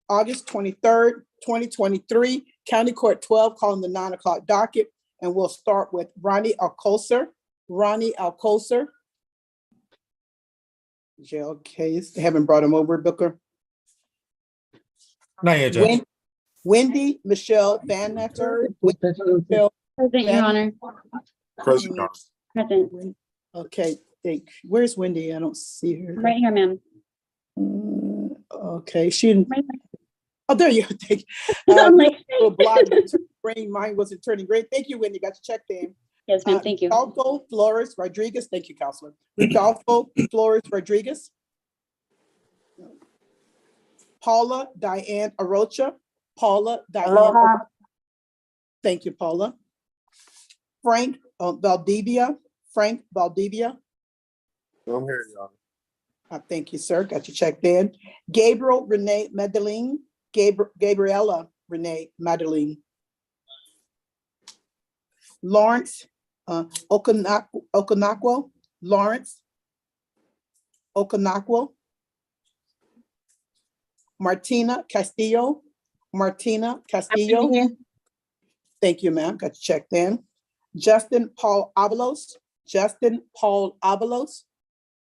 August 23rd, 2023, County Court 12, calling the 9 o'clock docket. And we'll start with Ronnie Alcocer. Ronnie Alcocer. Jail case. They haven't brought him over, Booker. Not yet, Judge. Wendy Michelle Van Netter. Present, Your Honor. Present, Your Honor. Present. Okay, where's Wendy? I don't see her. Right here, ma'am. Okay, she didn't. Right Oh, there you go. Thank you. I'm like, Brain, mine wasn't turning great. Thank you, Wendy. Got you checked in. yes, ma'am. Thank you. Rodolfo Flores Rodriguez. Thank you, Counselor. Rodolfo Flores Rodriguez. Paula Diane Arocha. Paula Diane. Aloha. Thank you, Paula. Frank Valdivia. Frank Valdivia. I'm here, Your Honor. Thank you, sir. Got you checked in. Gabriel Renee Madeline. Gabriella Renee Madeline. Lawrence Okanakwo. Lawrence Okanakwo. Martina Castillo. Martina Castillo. Thank you, ma'am. Got you checked in. Justin Paul Avalos. Justin Paul Avalos.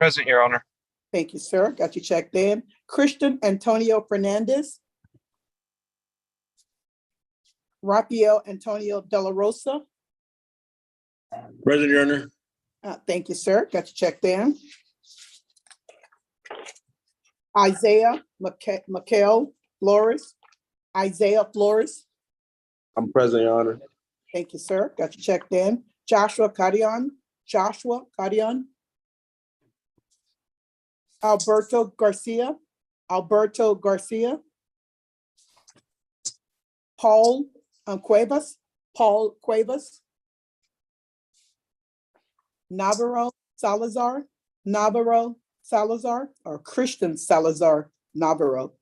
Present, Your Honor. Thank you, sir. Got you checked in. Christian Antonio Fernandez. Rafael Antonio De La Rosa. Present, Your Honor. Thank you, sir. Got you checked in. Isaiah Michael Flores. Isaiah Flores. I'm present, Your Honor. Thank you, sir. Got you checked in. Joshua Cadion. Joshua Cadion. Alberto Garcia. Alberto Garcia. Paul Cuevas. Paul Cuevas. Navarro Salazar. Navarro Salazar or Christian Salazar Navarro.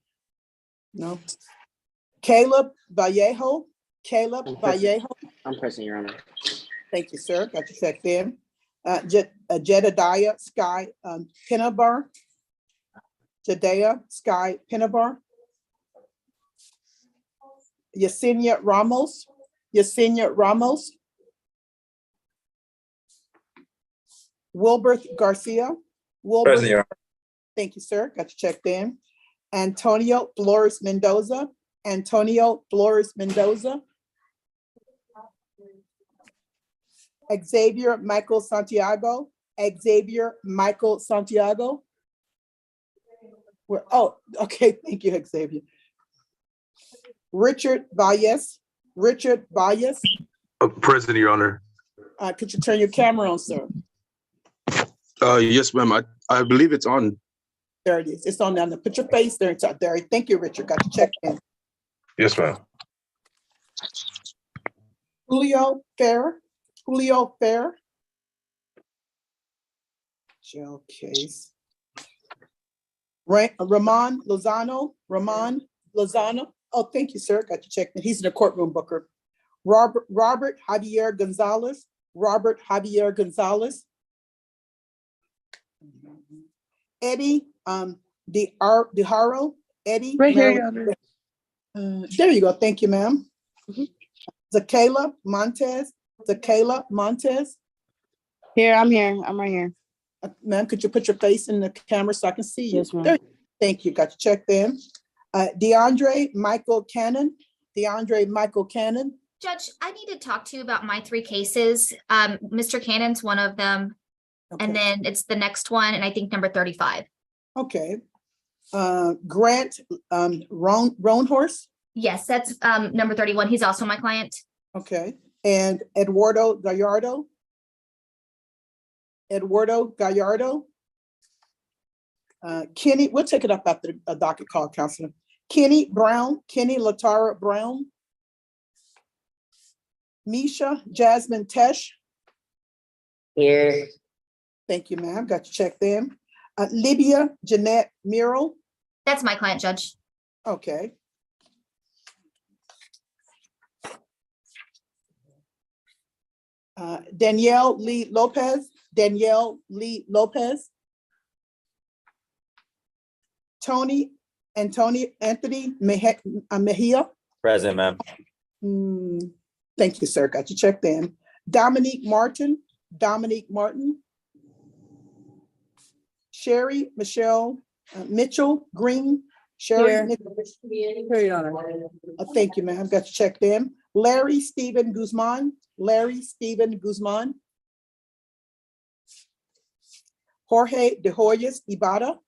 No. Caleb Vallejo. Caleb Vallejo. I'm present, Your Honor. Thank you, sir. Got you checked in. Jedediah Sky Pinabar. Jedediah Sky Pinabar. Yesenia Ramos. Yesenia Ramos. Wilbert Garcia. Wilbert. Present, Your Honor. Thank you, sir. Got you checked in. Antonio Flores Mendoza. Antonio Flores Mendoza. Xavier Michael Santiago. Xavier Michael Santiago. Oh, okay. Thank you, Xavier. Richard Valles. Richard Valles. Present, Your Honor. Could you turn your camera on, sir? Yes, ma'am. I believe it's on. There it is. It's on now. Put your face there. There. Thank you, Richard. Got you checked in. Yes, ma'am. Julio Fair. Julio Fair. Jail case. Ramon Lozano. Ramon Lozano. Oh, thank you, sir. Got you checked in. He's in the courtroom, Booker. Robert Javier Gonzalez. Robert Javier Gonzalez. Eddie DeHaro. Eddie. Right here, Your Honor. There you go. Thank you, ma'am. Zakayla Montez. Zakayla Montez. Here, I'm here. I'm right here. Ma'am, could you put your face in the camera so I can see you? Yes, ma'am. There, thank you. Got you checked in. DeAndre Michael Cannon. DeAndre Michael Cannon. Judge, I need to talk to you about my 3 cases. Mr. Cannon's one of them. Okay. And then it's the next one, and I think number 35. Okay. Grant Roanhorse. Yes, that's number 31. He's also my client. Okay. And Eduardo Gallardo. Eduardo Gallardo. Kenny, we'll take it up after a docket call, Counselor. Kenny Brown, Kenny Latara Brown. Misha Jasmine Tesh. Here. Thank you, ma'am. Got you checked in. Libya Jeanette Murrell. That's my client, Judge. Okay. Danielle Lee Lopez. Danielle Lee Lopez. Tony Anthony Mejia. Present, ma'am. Thank you, sir. Got you checked in. Dominique Martin. Sherry Michelle Mitchell Green. Sherry. Thank you, ma'am. Got you checked in. Larry Stephen Guzman. Jorge De Hoyos Ibarra.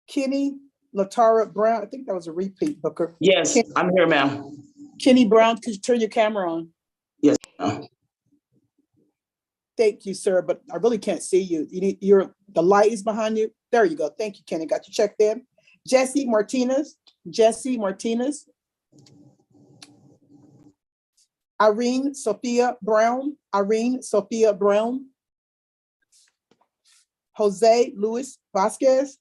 Kenny Latara Brown. I think that was a repeat, Booker. Yes, I'm here, ma'am. Kenny Brown, could you turn your camera on? Yes. Thank you, sir, but I really can't see you. The light is behind you. There you go. Thank you, Kenny. Got you checked in. Jesse Martinez. Irene Sophia Brown. Jose Luis Vasquez.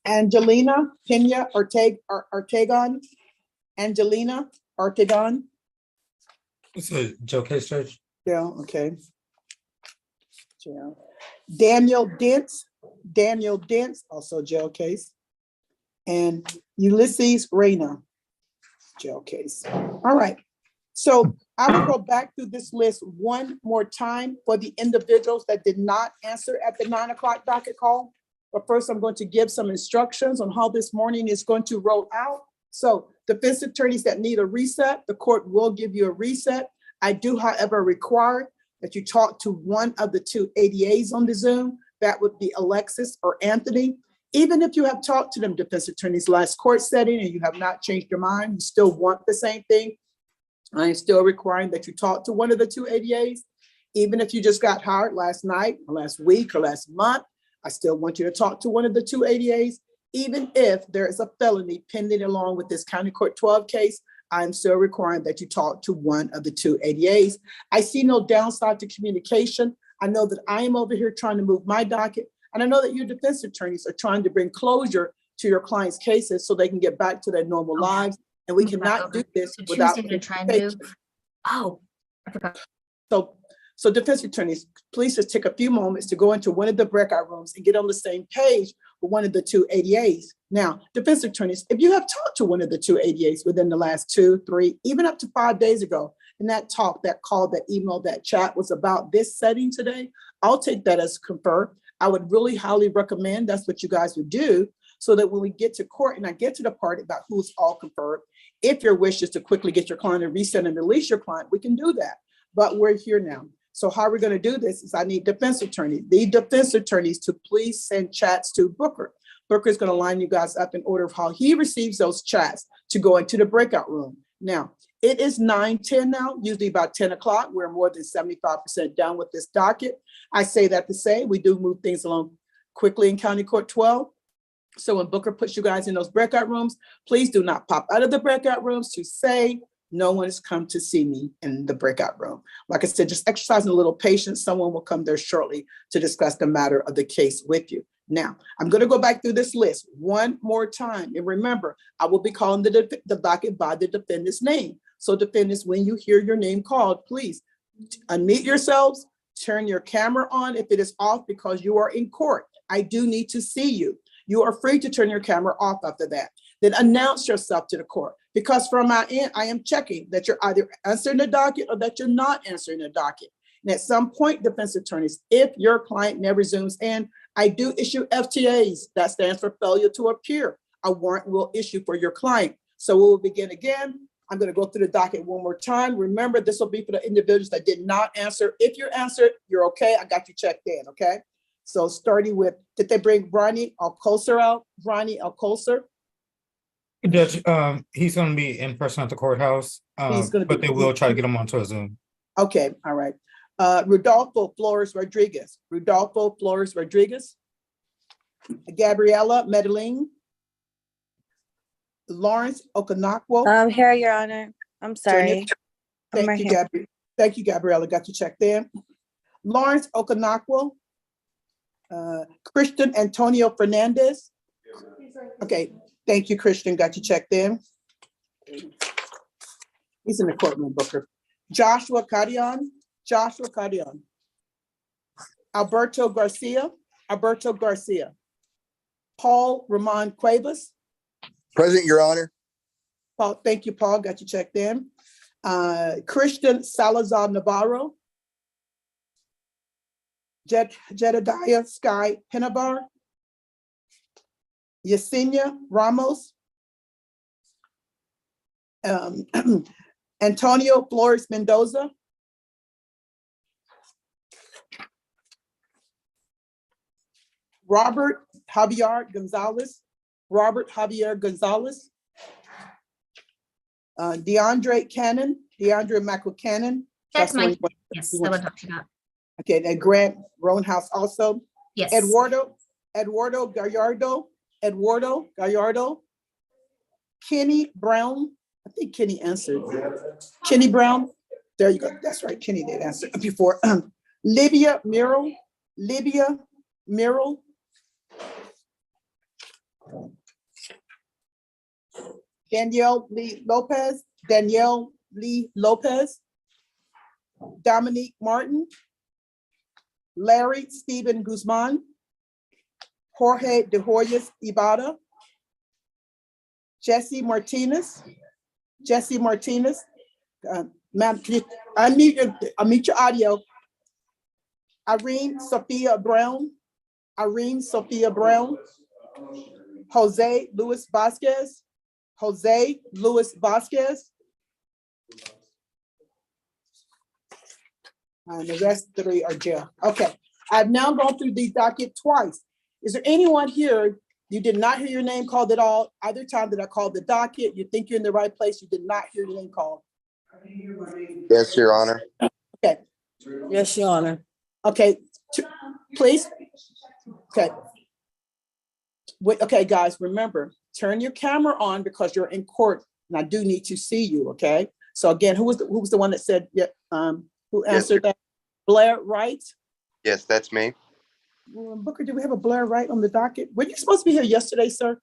Angelina Pena Ortegon. It's a Joe case, Judge. Yeah, okay. Yeah. Daniel Dents, also jail case. And Ulysses Reyna, jail case. All right. So I will go back through this list one more time for the individuals that did not answer at the 9 o'clock docket call. But first, I'm going to give some instructions on how this morning is going to roll out. So defense attorneys that need a reset, the court will give you a reset. I do, however, require that you talk to one of the two ADAs on the Zoom. That would be Alexis or Anthony. Even if you have talked to them, defense attorneys, last court setting, and you have not changed your mind, you still want the same thing, I am still requiring that you talk to one of the two ADAs. Even if you just got hired last night or last week or last month, I still want you to talk to one of the two ADAs. Even if there is a felony pending along with this County Court 12 case, I'm still requiring that you talk to one of the two ADAs. I see no downside to communication. I know that I am over here trying to move my docket, and I know that your defense attorneys are trying to bring closure to your clients' cases so they can get back to their normal lives. And we cannot do this without communication. Oh, I forgot. So defense attorneys, please just take a few moments to go into one of the breakout rooms and get on the same page with one of the two ADAs. Now, defense attorneys, if you have talked to one of the two ADAs within the last 2, 3, even up to 5 days ago, and that talk, that call, that email, that chat was about this setting today, I'll take that as confer. I would really highly recommend that's what you guys would do, so that when we get to court and I get to the part about who's all conferred, if your wish is to quickly get your client to reset and release your client, we can do that. But we're here now. So how we're going to do this is I need the defense attorneys to please send chats to Booker. Booker is going to line you guys up in order of how he receives those chats to go into the breakout room. Now, it is 9:10 now, usually about 10 o'clock. We're more than 75% done with this docket. I say that to say we do move things along quickly in County Court 12. So when Booker puts you guys in those breakout rooms, please do not pop out of the breakout rooms to say, no one has come to see me in the breakout room. Like I said, just exercising a little patience. Someone will come there shortly to discuss the matter of the case with you. Now, I'm going to go back through this list one more time. And remember, I will be calling the docket by the defendant's name. So defendants, when you hear your name called, please unmute yourselves, turn your camera on if it is off because you are in court. I do need to see you. You are free to turn your camera off after that. Then announce yourself to the court, because from my end, I am checking that you're either answering the docket or that you're not answering the docket. And at some point, defense attorneys, if your client never zooms in, I do issue FTAs. That stands for failure to appear. A warrant will issue for your client. So we will begin again. I'm going to go through the docket one more time. Remember, this will be for the individuals that did not answer. If you answered, you're okay. I got you checked in, okay? So starting with, did they bring Ronnie Alcocer out? Ronnie Alcocer? Judge, he's going to be in person at the courthouse, but they will try to get him onto a Zoom. Okay, all right. Rodolfo Flores Rodriguez. Gabriela Medellin. Lawrence Okanakwo. I'm here, Your Honor. I'm sorry. Thank you, Gabriela. Got you checked in. Lawrence Okanakwo. Christian Antonio Fernandez. Okay, thank you, Christian. Got you checked in. He's in the courtroom, Booker. Joshua Carrion, Alberto Garcia, Paul Ramon Cuevas, Present, Your Honor. Paul, thank you, Paul, got you checked in. Christian Salazar Navarro, Jedediah Sky Penabar, Yesenia Ramos, Antonio Flores Mendoza, Robert Javier Gonzalez, DeAndre Michael Cannon. That's my, the one- yes, the one I'm talking about. Okay, then Grant Roanhouse also. Yes. Eduardo Gallardo, Kenny Brown, I think Kenny answered. Kenny Brown, there you go, that's right, Kenny did answer before. Libya Miro, Danielle Lee Lopez, Dominique Martin, Larry Stephen Guzman, Jorge De Hoyos Ibarra, Jesse Martinez. Ma'am, can you unmute your audio. Irene Sophia Brown, Jose Luis Vasquez, and the rest three are jail. Okay, I've now gone through the docket twice. Is there anyone here, you did not hear your name called at all? Either time that I called the docket, you think you're in the right place, you did not hear your name called? Yes, Your Honor. Okay, Yes, Your Honor. okay, please. Okay. Wait, okay, guys, remember, turn your camera on because you're in court and I do need to see you, okay? So again, who was the one that said, yeah, who answered that? Blair Wright? Yes, that's me. Booker, do we have a Blair Wright on the docket? Were you supposed to be here yesterday, sir?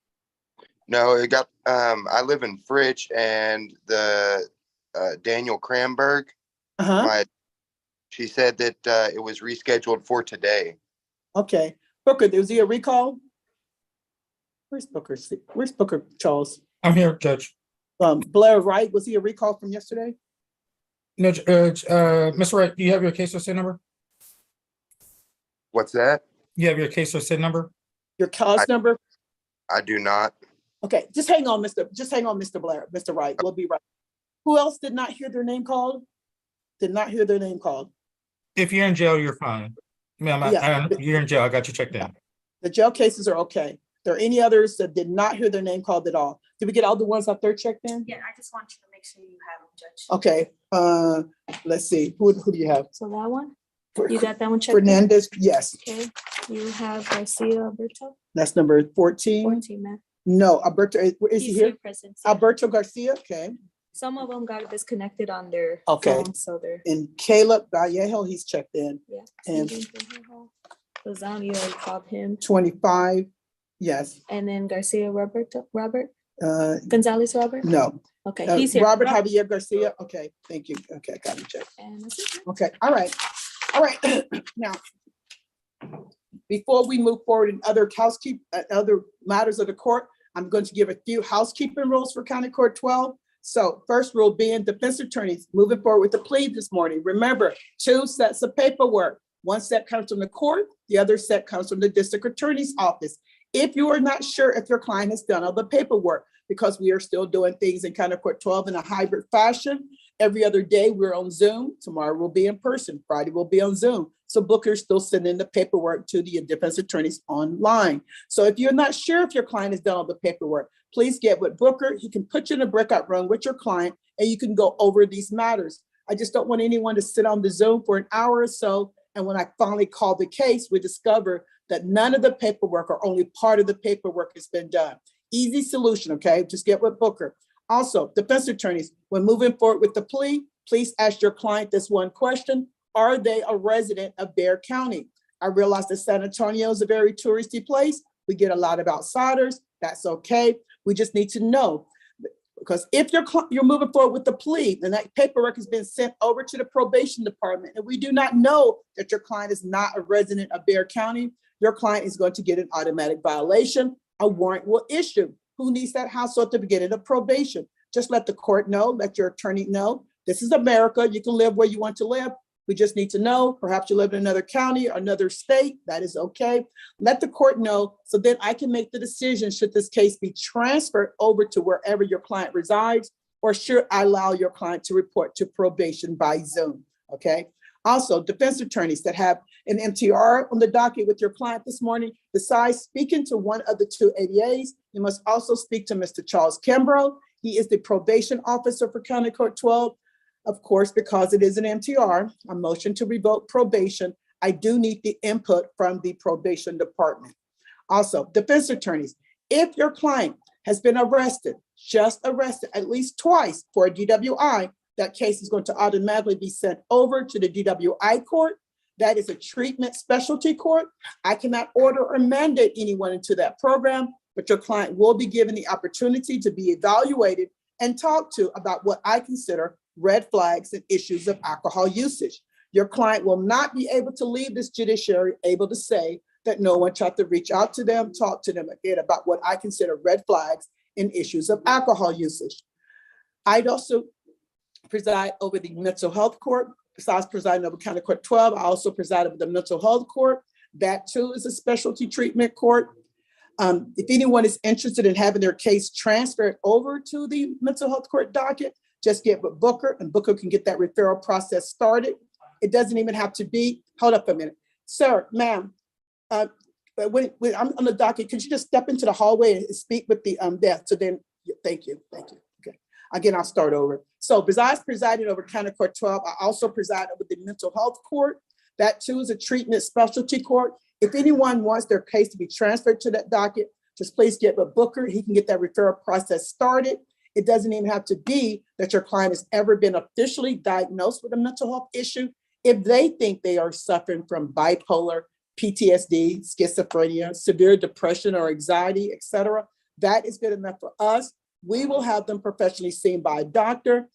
No, it got, I live in Fritch, and the Daniel Cranberg, she said that it was rescheduled for today. Okay, Booker, was he a recall? Where's Booker? Where's Booker, Charles? I'm here, Judge. Blair Wright, was he a recall from yesterday? No, Mr. Wright, do you have your case or SID number? What's that? You have your case or SID number? Your cause number? I do not. Okay, just hang on, Mr. Blair, Mr. Wright, we'll be right. Who else did not hear their name called? Did not hear their name called? If you're in jail, you're fine. Ma'am, you're in jail. I got you checked in. The jail cases are okay. There are any others that did not hear their name called at all? Did we get all the ones out there checked in? Yeah, I just want you to make sure you have them, Judge. Okay, let's see, who do you have? So that one, you got that one checked? Fernandez, yes, Okay, you have Garcia Alberto, that's number 14. 14, man. No, Alberto, is he He's here? present. Alberto Garcia, okay. Some of them got disconnected on their Okay. phone, so they're, And Caleb Vallejo, he's checked in. yeah. And Lozano, you already called him. 25, yes. And then Garcia Robert, Uh, Gonzalez Robert? no. Okay, he's here. Robert Javier Garcia, okay, thank you. Okay, got him checked. And that's it. Okay, all right. Now, before we move forward in other other matters of the court, I'm going to give a few housekeeping rules for County Court 12. So first rule being defense attorneys moving forward with the plea this morning. Remember, 2 sets of paperwork. One set comes from the court, the other set comes from the district attorney's office. If you are not sure if your client has done all the paperwork, because we are still doing things in County Court 12 in a hybrid fashion. Every other day we're on Zoom. Tomorrow we'll be in person. Friday we'll be on Zoom. So Booker's still sending the paperwork to the defense attorneys online. So if you're not sure if your client has done all the paperwork, please get with Booker. He can put you in a breakout room with your client and you can go over these matters. I just don't want anyone to sit on the Zoom for an hour or so. And when I finally call the case, we discover that none of the paperwork or only part of the paperwork has been done. Easy solution, okay? Just get with Booker. Also, defense attorneys, when moving forward with the plea, please ask your client this one question. Are they a resident of Bexar County? I realize that San Antonio is a very touristy place. We get a lot of outsiders. That's okay. We just need to know. Because if you're moving forward with the plea, and that paperwork has been sent over to the probation department, and we do not know that your client is not a resident of Bexar County, your client is going to get an automatic violation. A warrant will issue. Who needs that household at the beginning of probation? Just let the court know, let your attorney know. This is America. You can live where you want to live. We just need to know. Perhaps you live in another county or another state. That is okay. Let the court know so then I can make the decision should this case be transferred over to wherever your client resides, or should I allow your client to report to probation by Zoom, okay? Also, defense attorneys that have an MTR on the docket with your client this morning, besides speaking to one of the two ADAs, you must also speak to Mr. Charles Kimbrough. He is the probation officer for County Court 12. Of course, because it is an MTR, a motion to revoke probation, I do need the input from the probation department. Also, defense attorneys, if your client has been arrested, just arrested at least twice for a DWI, that case is going to automatically be sent over to the DWI court. That is a treatment specialty court. I cannot order or mandate anyone into that program, but your client will be given the opportunity to be evaluated and talked to about what I consider red flags and issues of alcohol usage. Your client will not be able to leave this judiciary able to say that no one tried to reach out to them, talk to them again about what I consider red flags and issues of alcohol usage. I'd also preside over the mental health court. Besides presiding over County Court 12, I also preside over the mental health court. That too is a specialty treatment court. If anyone is interested in having their case transferred over to the mental health court docket, just get with Booker and Booker can get that referral process started. It doesn't even have to be, hold up a minute. Sir, ma'am, when I'm on the docket, could you just step into the hallway and speak with the death? So then, thank you. Okay, again, I'll start over. So besides presiding over County Court 12, I also preside over the mental health court. That too is a treatment specialty court. If anyone wants their case to be transferred to that docket, just please get with Booker. He can get that referral process started. It doesn't even have to be that your client has ever been officially diagnosed with a mental health issue. If they think they are suffering from bipolar, PTSD, schizophrenia, severe depression or anxiety, etc., that is good enough for us. We will have them professionally seen by a doctor.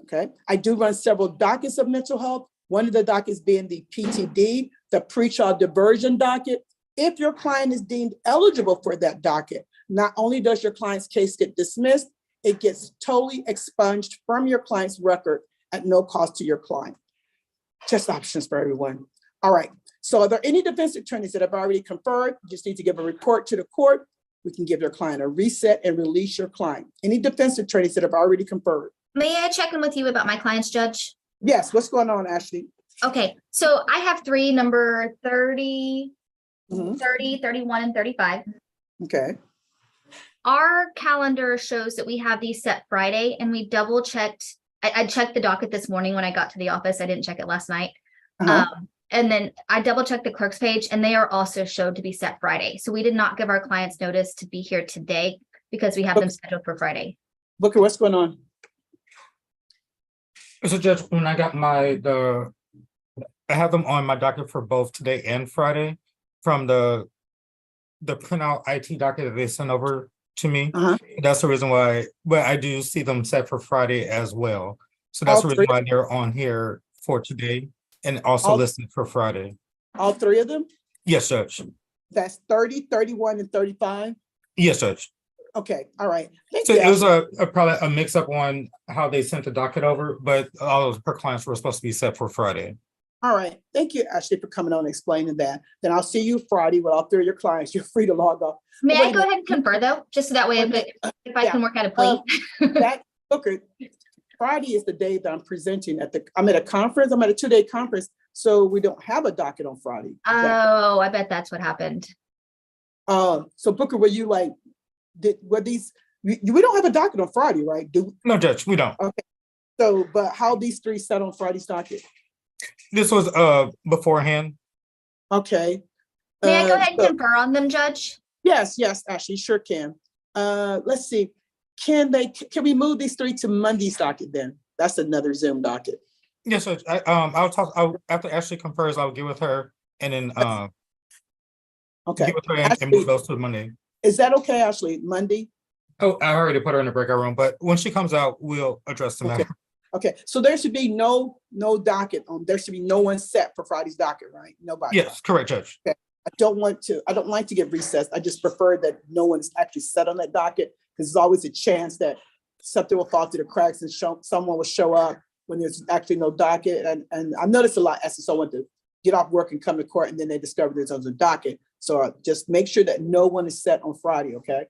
Okay. I do run several dockets of mental health. One of the dockets being the PTD, the pretrial diversion docket. If your client is deemed eligible for that docket, not only does your client's case get dismissed, it gets totally expunged from your client's record at no cost to your client. Just options for everyone. All right. So are there any defense attorneys that have already conferred? You just need to give a report to the court. We can give your client a reset and release your client. Any defense attorneys that have already conferred? May I check in with you about my client's judge? Yes. What's going on, Ashley? Okay. So I have three, number 30, 30, 31, and 35. Okay. Our calendar shows that we have these set Friday, and we double checked. I checked the docket this morning when I got to the office. I didn't check it last night. And then I double checked the clerk's page, and they are also showed to be set Friday. So we did not give our clients notice to be here today because we have them scheduled for Friday. Booker, what's going on? So Judge, when I got I have them on my docket for both today and Friday from the printout IT docket that they sent over to me. That's the reason why, but I do see them set for Friday as well. So that's the reason why they're on here for today and also listed for Friday. All three of them? Yes, Judge. That's 30, 31, and 35? Yes, Judge. Okay, all right. So it was probably a mix up on how they sent the docket over, but all of her clients were supposed to be set for Friday. All right. Thank you, Ashley, for coming on and explaining that. Then I'll see you Friday with all three of your clients. You're free to log off. May I go ahead and confer though, just so that way if I can work out a plea? That Booker, Friday is the day that I'm presenting I'm at a conference. I'm at a 2-day conference, so we don't have a docket on Friday. Oh, I bet that's what happened. So Booker, were you like, were these? We don't have a docket on Friday, right? No, Judge, we don't. Okay. So, but how these three set on Friday's docket? This was beforehand. Okay. May I go ahead and confer on them, Judge? Yes, Ashley, sure can. Let's see. Can we move these three to Monday's docket then? That's another Zoom docket. Yes, Judge. After Ashley confers, I'll get with her and then okay. get with her and Ashley, move those to Monday. Is that okay, Ashley? Monday? Oh, I already put her in the breakout room, but when she comes out, we'll address the Okay. matter. Okay, so there should be no docket on, there should be no one set for Friday's docket, right? Nobody. Yes, correct, Judge. I don't like to get recessed. I just prefer that no one's actually set on that docket, because there's always a chance that something will fall through the cracks and someone will show up when there's actually no docket. And I've noticed a lot of SSO want to get off work and come to court, and then they discover there's a docket. So just make sure that no one is set on Friday, okay?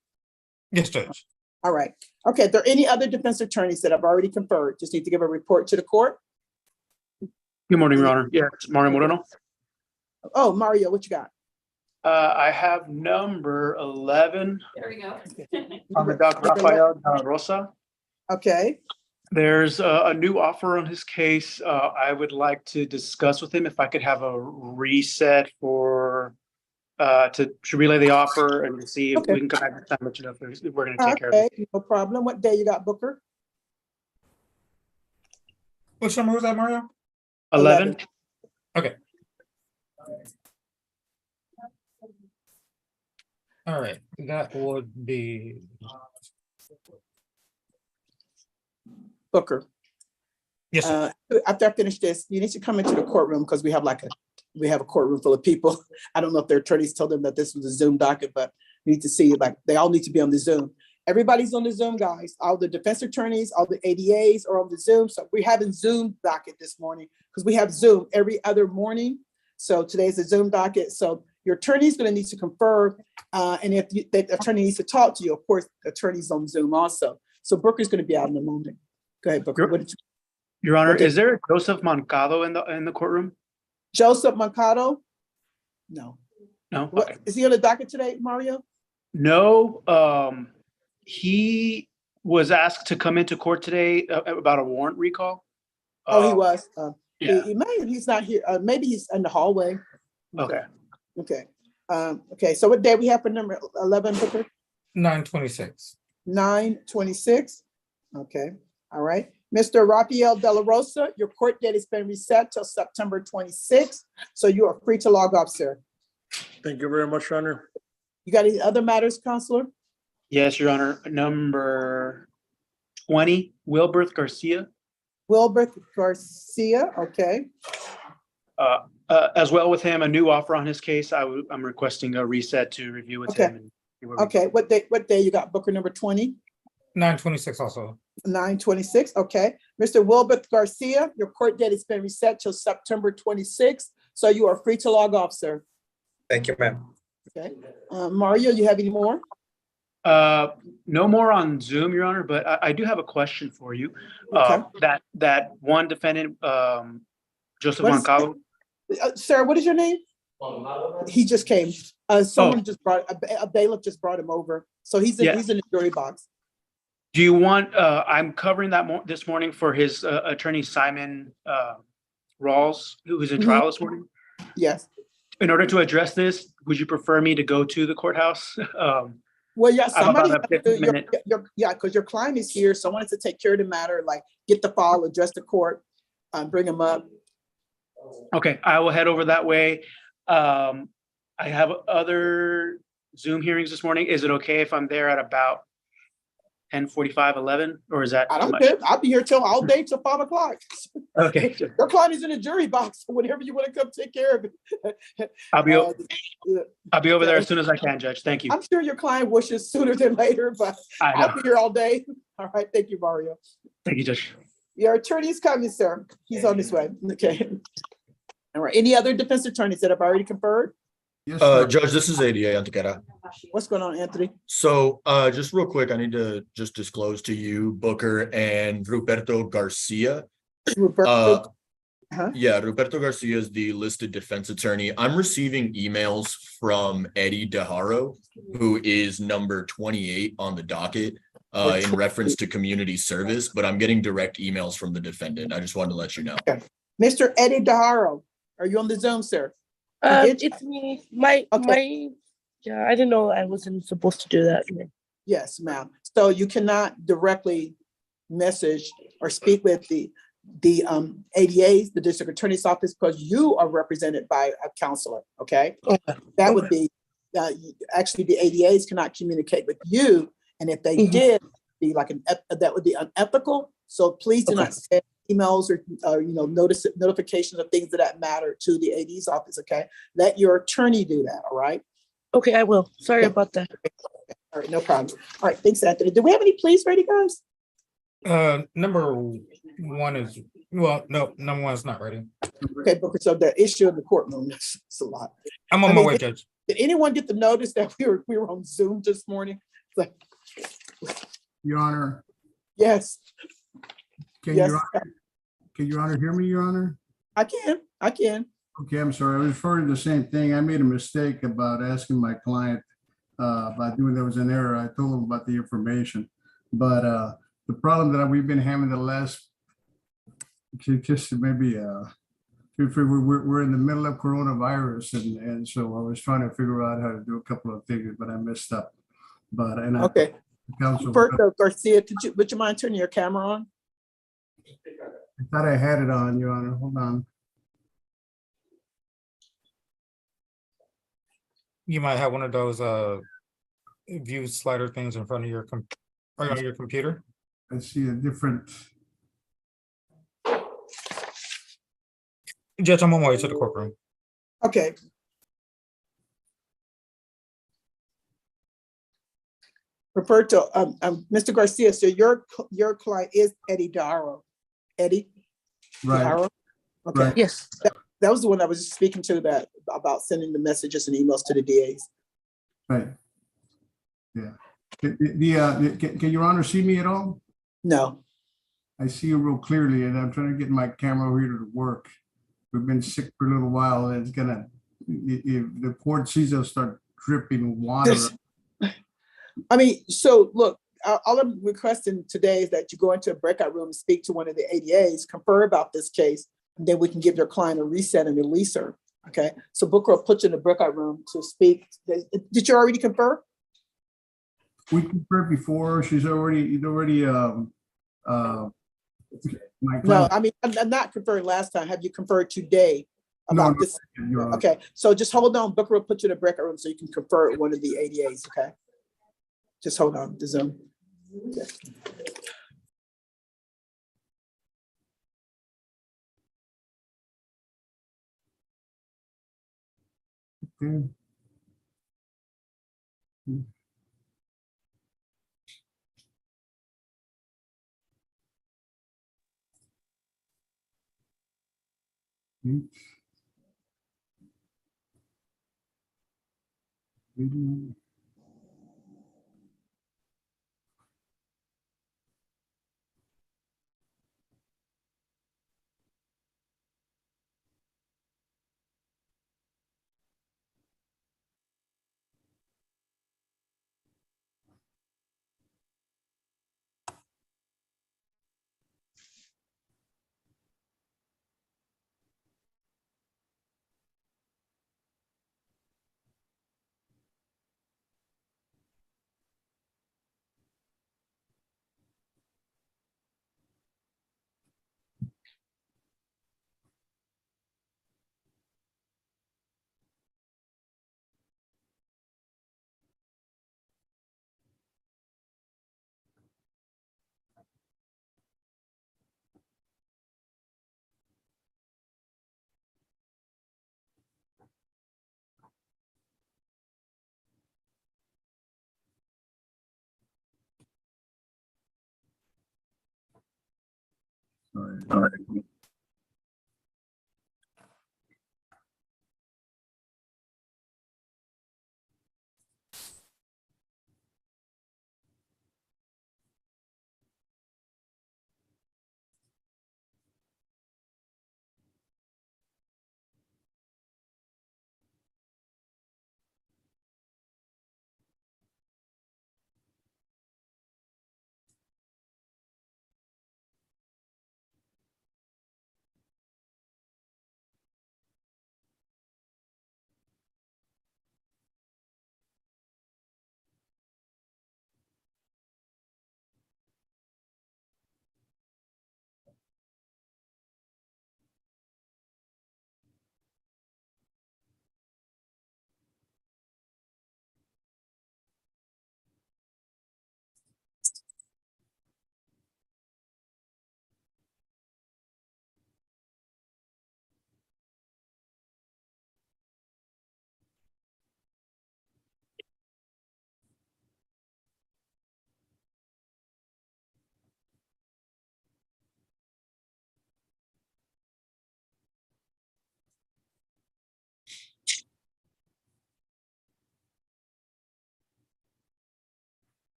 Yes, Judge. All right. Okay, if there are any other defense attorneys that I've already conferred, just need to give a report to the court. Good morning, Your Honor. Yeah, it's Mario Moreno. Oh, Mario, what you got? I have number 11 There we go. on the doc, Rafael de la Rosa. Okay, There's a new offer on his case. I would like to discuss with him if I could have a reset for to relay the offer and to see if Okay. we can come back next time, let you know if we're going to take care of it. okay, no problem. What day you got, Booker? Which number was that, Mario? 11. Okay. All right, that would be, Booker. yes, sir. After I finish this, you need to come into the courtroom, because we have a courtroom full of people. I don't know if their attorneys told them that this was a Zoom docket, but we need to see, like, they all need to be on the Zoom. Everybody's on the Zoom, guys. All the defense attorneys, all the ADAs are on the Zoom. So we're having Zoom docket this morning, because we have Zoom every other morning. So today's a Zoom docket. So your attorney's going to need to confer. And if the attorney needs to talk to you, of course, the attorney's on Zoom also. So Booker's going to be out in a moment. Go ahead, Booker. What did you? Your Honor, Okay. is there a Joseph Moncado in the courtroom? Joseph Moncado? No. No. What, Okay. is he on the docket today, Mario? No. He was asked to come into court today about a warrant recall. Oh, he was. Yeah. He's not here. Maybe he's in the hallway. Okay. Okay. Okay. So what day we have for number 11, Booker? 9/26. 9/26. Okay. All right. Mr. Rafael de la Rosa, your court date has been reset till September 26th. So you are free to log off, sir. Thank you very much, Your Honor. You got any other matters, Counselor? Yes, Your Honor. Number 20, Wilberth Garcia. Wilbert Garcia. Okay. As well with him, a new offer on his case. I'm requesting a reset to review with Okay. him. And see where we Okay. go. What day you got, Booker, number 20? 9/26 also. 9/26. Okay. Mr. Wilbert Garcia, your court date has been reset till September 26th. So you are free to log off, sir. Thank you, ma'am. Okay. Mario, you have any more? No more on Zoom, Your Honor, but I do have a question for you. Okay. That one defendant, Joseph What is- Moncado. Sir, what is your name? He just came. Someone just brought, a bailiff just brought him over. So he's in the jury box. Do you want, I'm covering that this morning for his attorney, Simon Rawls, who was in trial this morning. Yes. In order to address this, would you prefer me to go to the courthouse? Well, yeah, I'm somebody, about a 15-minute. because your client is here. Someone has to take care of the matter, like get the file, address the court, bring him up. Okay, I will head over that way. I have other Zoom hearings this morning. Is it okay if I'm there at about 10:45, 11, or is that I too don't much? care. I'll be here till all day till 5 o'clock. Okay, Your client is in the jury box. Whenever you want to come take care of it. I'll be over there okay. as soon as I can, Judge. Thank you. I'm sure your client wishes sooner than later, but I I'll know. be here all day. All right. Thank you, Mario. Thank you, Judge. Your attorney is coming, sir. He's on his way. Okay. All right. Any other defense attorneys that have already conferred? Judge, this is ADA Antequera. What's going on, Anthony? So, just real quick, I need to just disclose to you, Booker and Ruperto Garcia. Roberto. Yeah, Ruperto Garcia is the listed defense attorney. I'm receiving emails from Eddie DeHaro, who is number 28 on the docket, in reference to community service, but I'm getting direct emails from the defendant. I just wanted to let you know. Okay. Mr. Eddie DeHaro, are you on the Zoom, sir? It's me. Yeah, I didn't know I wasn't supposed to do that. Yes, ma'am. So you cannot directly message or speak with the ADAs, the district attorney's office, because you are represented by a counselor, okay? That would be, actually the ADAs cannot communicate with you And if they Mhm. did, be like that would be unethical. So please do not send emails or notifications of things that matter to the AD's office. Okay, let your attorney do that. All right. Okay, I will. Sorry about that. All right, no problem. All right, thanks, Anthony. Do we have any pleas ready, guys? Number one is, well, no, number one is not ready. Okay, Booker. So the issue in the courtroom, that's a lot. I'm on my way, Judge. Did anyone get the notice that we were on Zoom this morning? Like, Your Honor, yes. can Yes, Your Honor hear me, Your Honor? I can. Okay, I'm sorry. I was referring to the same thing. I made a mistake about asking my client about doing, there was an error. I told him about the information. But the problem that we've been having the last, just maybe, we're in the middle of coronavirus. And so I was trying to figure out how to do a couple of things, but I messed up. But, and I. Okay. Counsel, Roberto Garcia, would you mind turning your camera on? I thought I had it on, Your Honor. Hold on. You might have one of those view slider things in front of your on your computer. I see a different. Judge, I'm on my way to the courtroom. Okay. Roberto, Mr. Garcia, so your client is Eddie Darrow. Eddie? Right. Darrow? Okay. Right. Yes. That was the one I was just speaking to about sending the messages and emails to the DAs. Right. Yeah. Can Your Honor see me at all? No. I see you real clearly, and I'm trying to get my camera over here to work. We've been sick for a little while, and it's gonna, if the court sees us start dripping water. I mean, so look, all I'm requesting today is that you go into a breakout room and speak to one of the ADAs, confer about this case, and then we can give your client a reset and release her. Okay. So Booker will put you in the breakout room to speak. Did you already confer? We conferred before. She's already, No, I mean, I'm not conferring last time. Have you conferred today about this? Okay. So just hold on. Booker will put you in the breakout room so you can confer with one of the ADAs. Okay. Just hold on the Zoom. Okay. All right.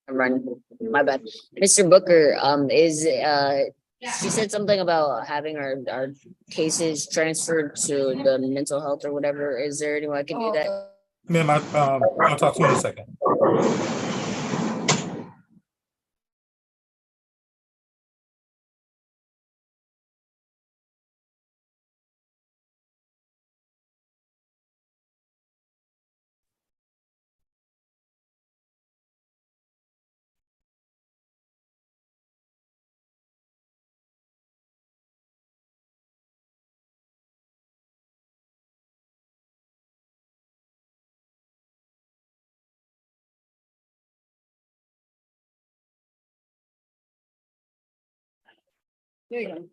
I'm running. My bad. Mr. Booker, she said something about having our cases transferred to the mental health or whatever. Is there any way I can do that? Ma'am, I'll talk to you in a second. There you go.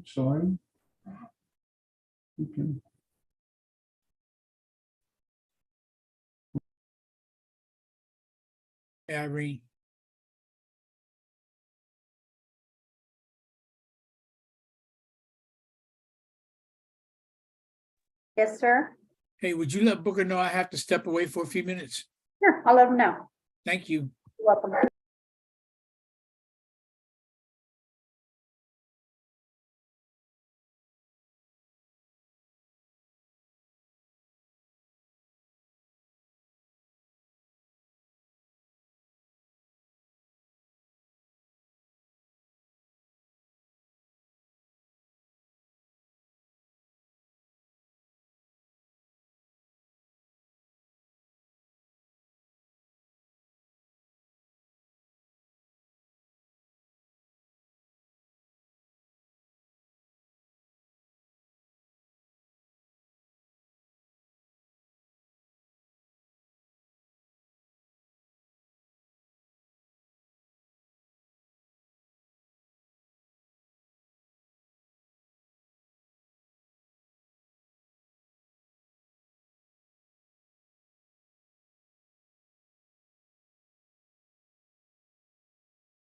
Sorry. Okay. Irene. Yes, sir. Hey, would you let Booker know I have to step away for a few minutes? Sure, I'll let him know. Thank you. You're welcome.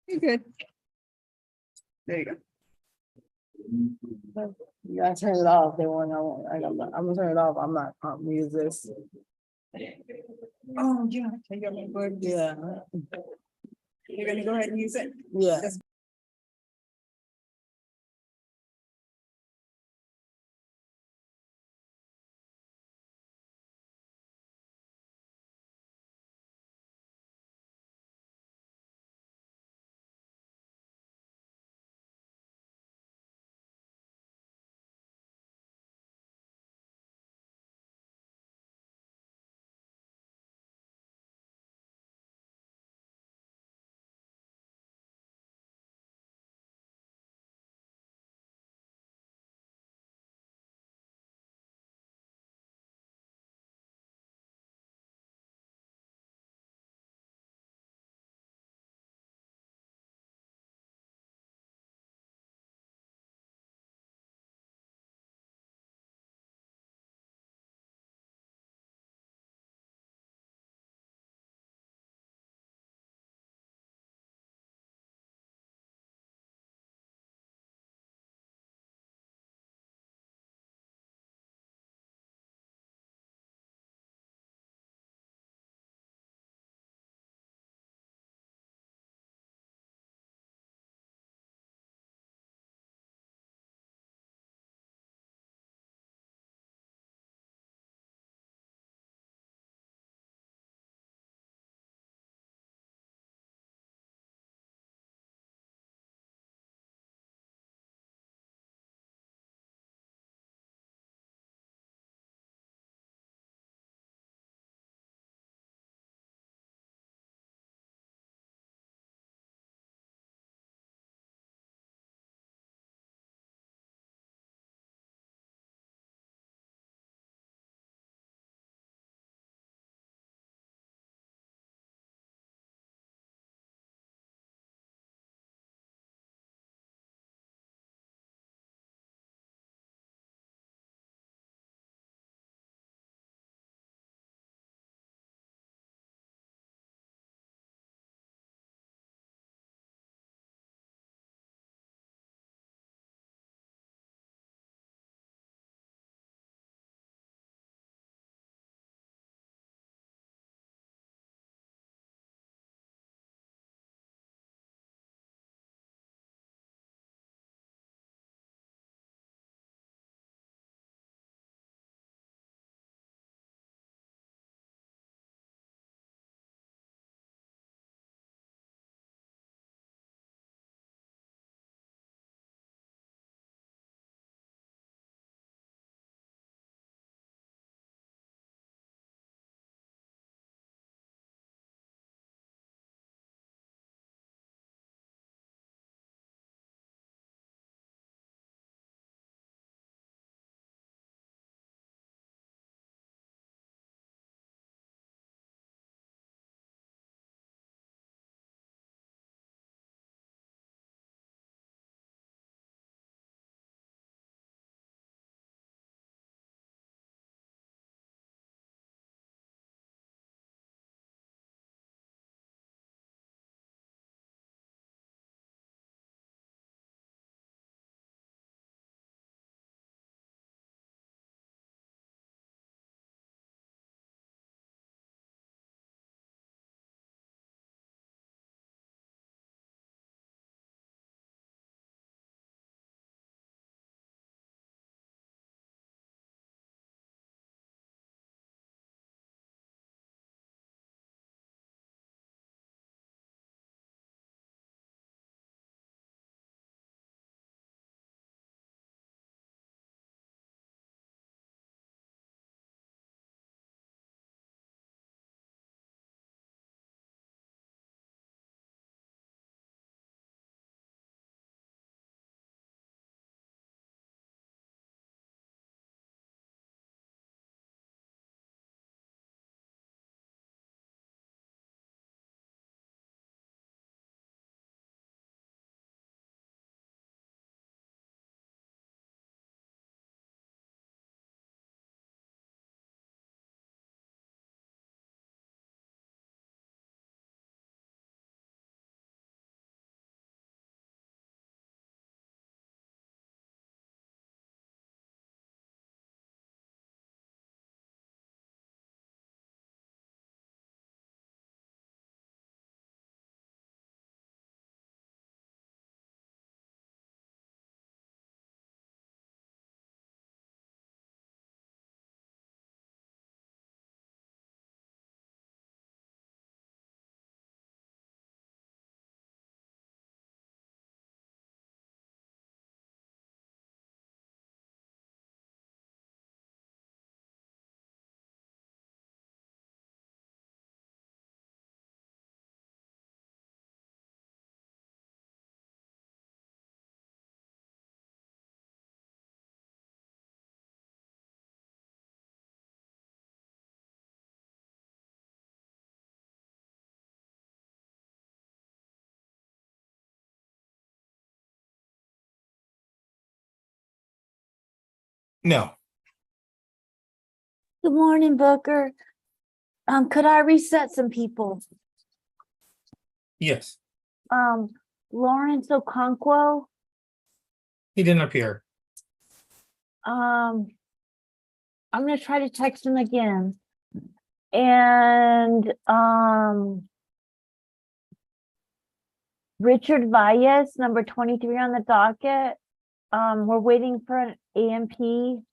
You're good. There you go. You gotta turn it off. They want, I'm gonna turn it off. I'm not, use this. Oh, yeah. Yeah. You're gonna go ahead and use it? Yeah. No. Good morning, Booker. Could I reset some people? Yes, Lawrence Okonkwo, he didn't appear. I'm gonna try to text him again. And, Richard Valles, number 23 on the docket. We're waiting for an AMP.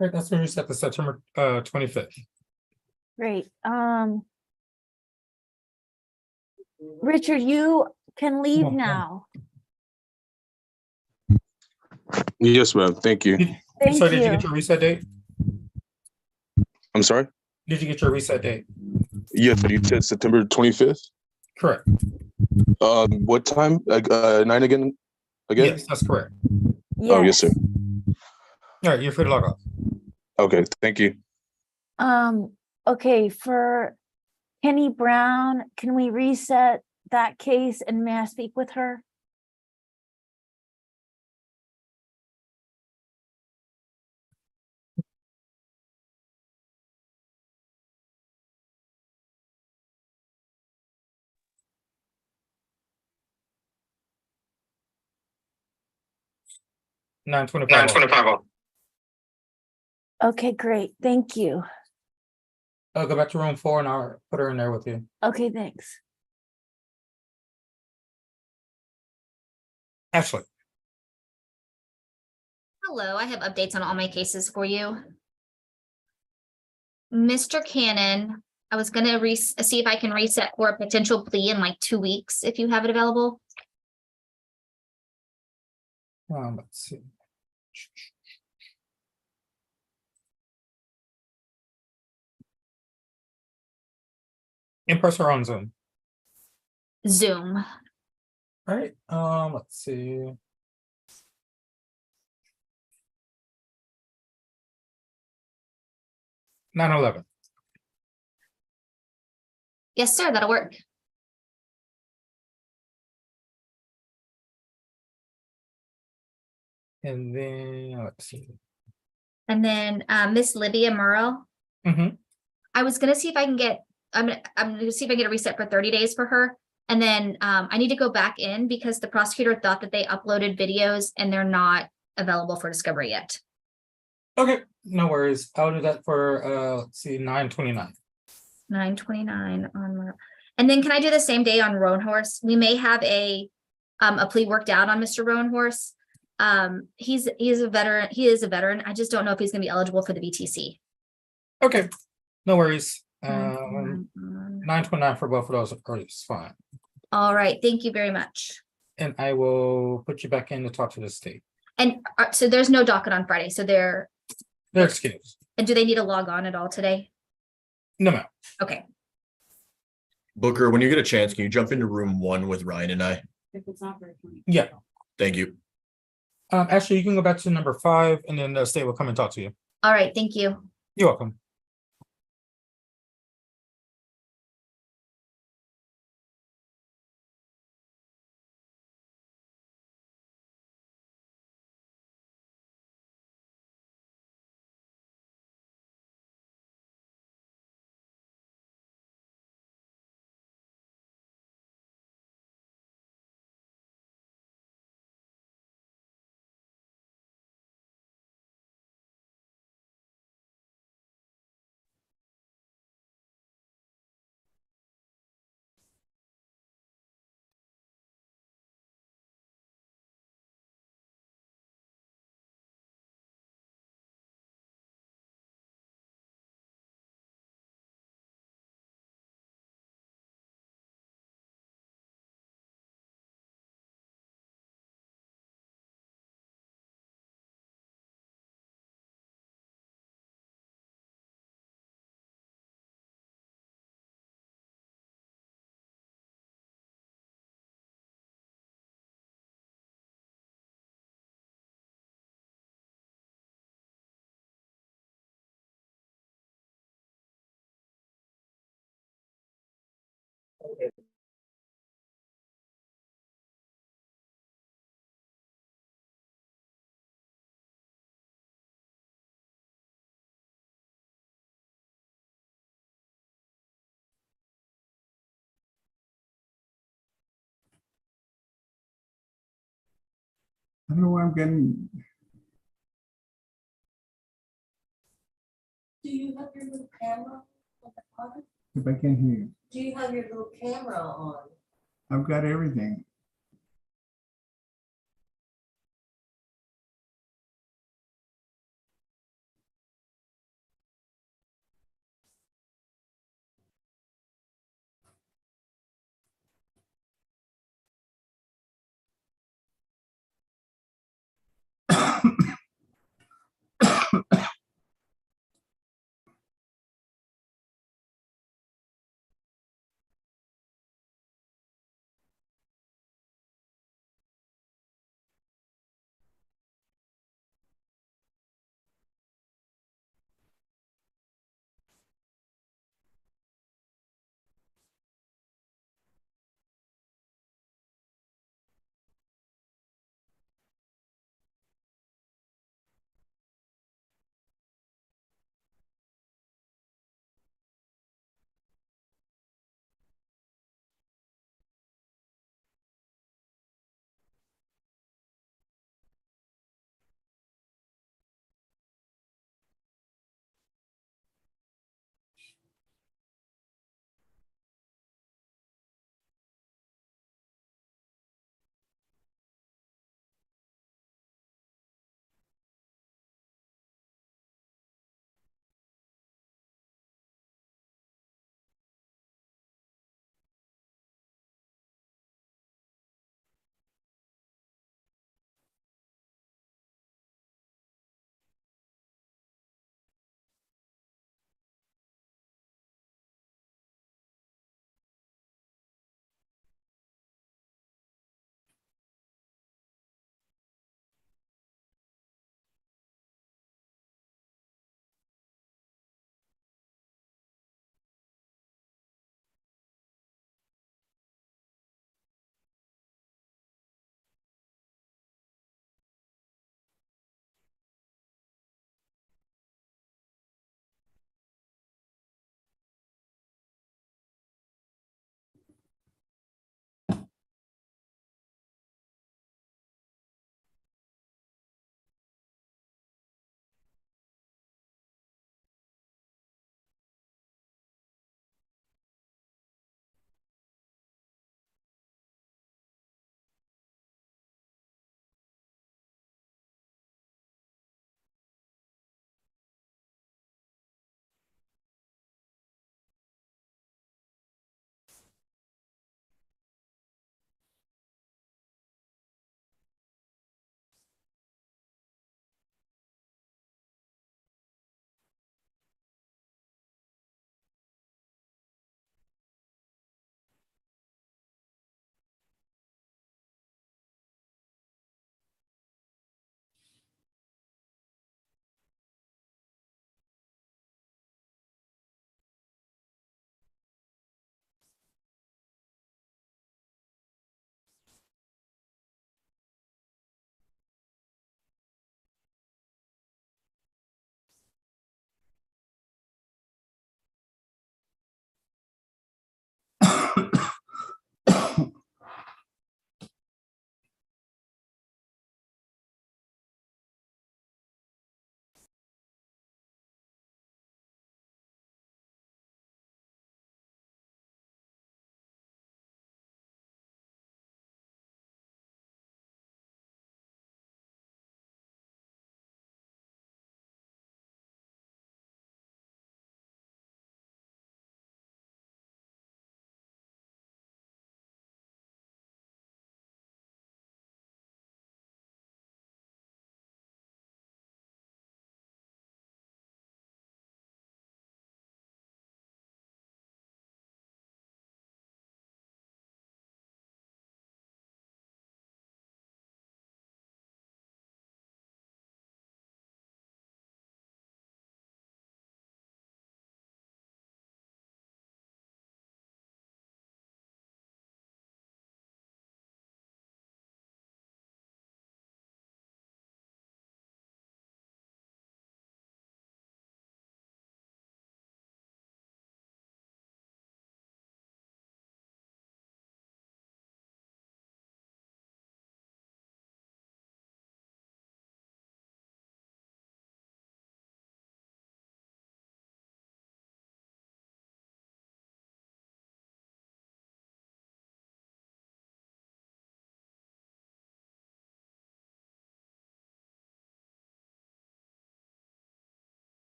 Right, that's when we set the September 25th. Great. Richard, you can leave Okay. now. Yes, ma'am. Thank you. Thank So did you you. get your reset date? I'm sorry? Did you get your reset date? Yes, you said September 25th. Correct. What time? Like 9 again? Again? Yes, that's correct. Oh, yes, sir. All right, you're free to log off. Okay, thank you. Okay, for Kenny Brown, can we reset that case and may I speak with her? Nine twenty-five. Okay, great. Thank you. I'll go back to room 4 and I'll put her in there with you. Okay, thanks. Ashley. Hello, I have updates on all my cases for you. Mr. Cannon, I was gonna see if I can reset for a potential plea in like 2 weeks, if you have it available. Let's see. In person or on Zoom? Zoom. All right, let's see. Nine 11. Yes, sir, that'll work. And then let's see. And then Miss Livia Murrow. Mm-hmm. I was gonna see if I can get, I'm gonna see if I can get a reset for 30 days for her. And then I need to go back in because the prosecutor thought that they uploaded videos and they're not available for discovery yet. Okay, no worries. I'll do that for let's see, 9/29. 9/29 on, and then can I do the same day on Roanhorse? We may have a plea worked out on Mr. Roanhorse. He's a veteran. He is a veteran. I just don't know if he's gonna be eligible for the VTC. Okay, no worries. 9/29. 9/29 for both of those is fine. All right, thank you very much. And I will put you back in to talk to the state. And so there's no docket on Friday, so they're excused. and do they need to log on at all today? No, ma'am. Okay. Booker, when you get a chance, can you jump into room 1 with Ryan and I? If it's not very funny. Yeah. Thank you. Actually, you can go back to number 5 and then the state will come and talk to you. All right, thank you. You're welcome. I don't know why I'm getting, Do you have your little camera on the bottom? if I can't hear you. Do you have your little camera on? I've got everything.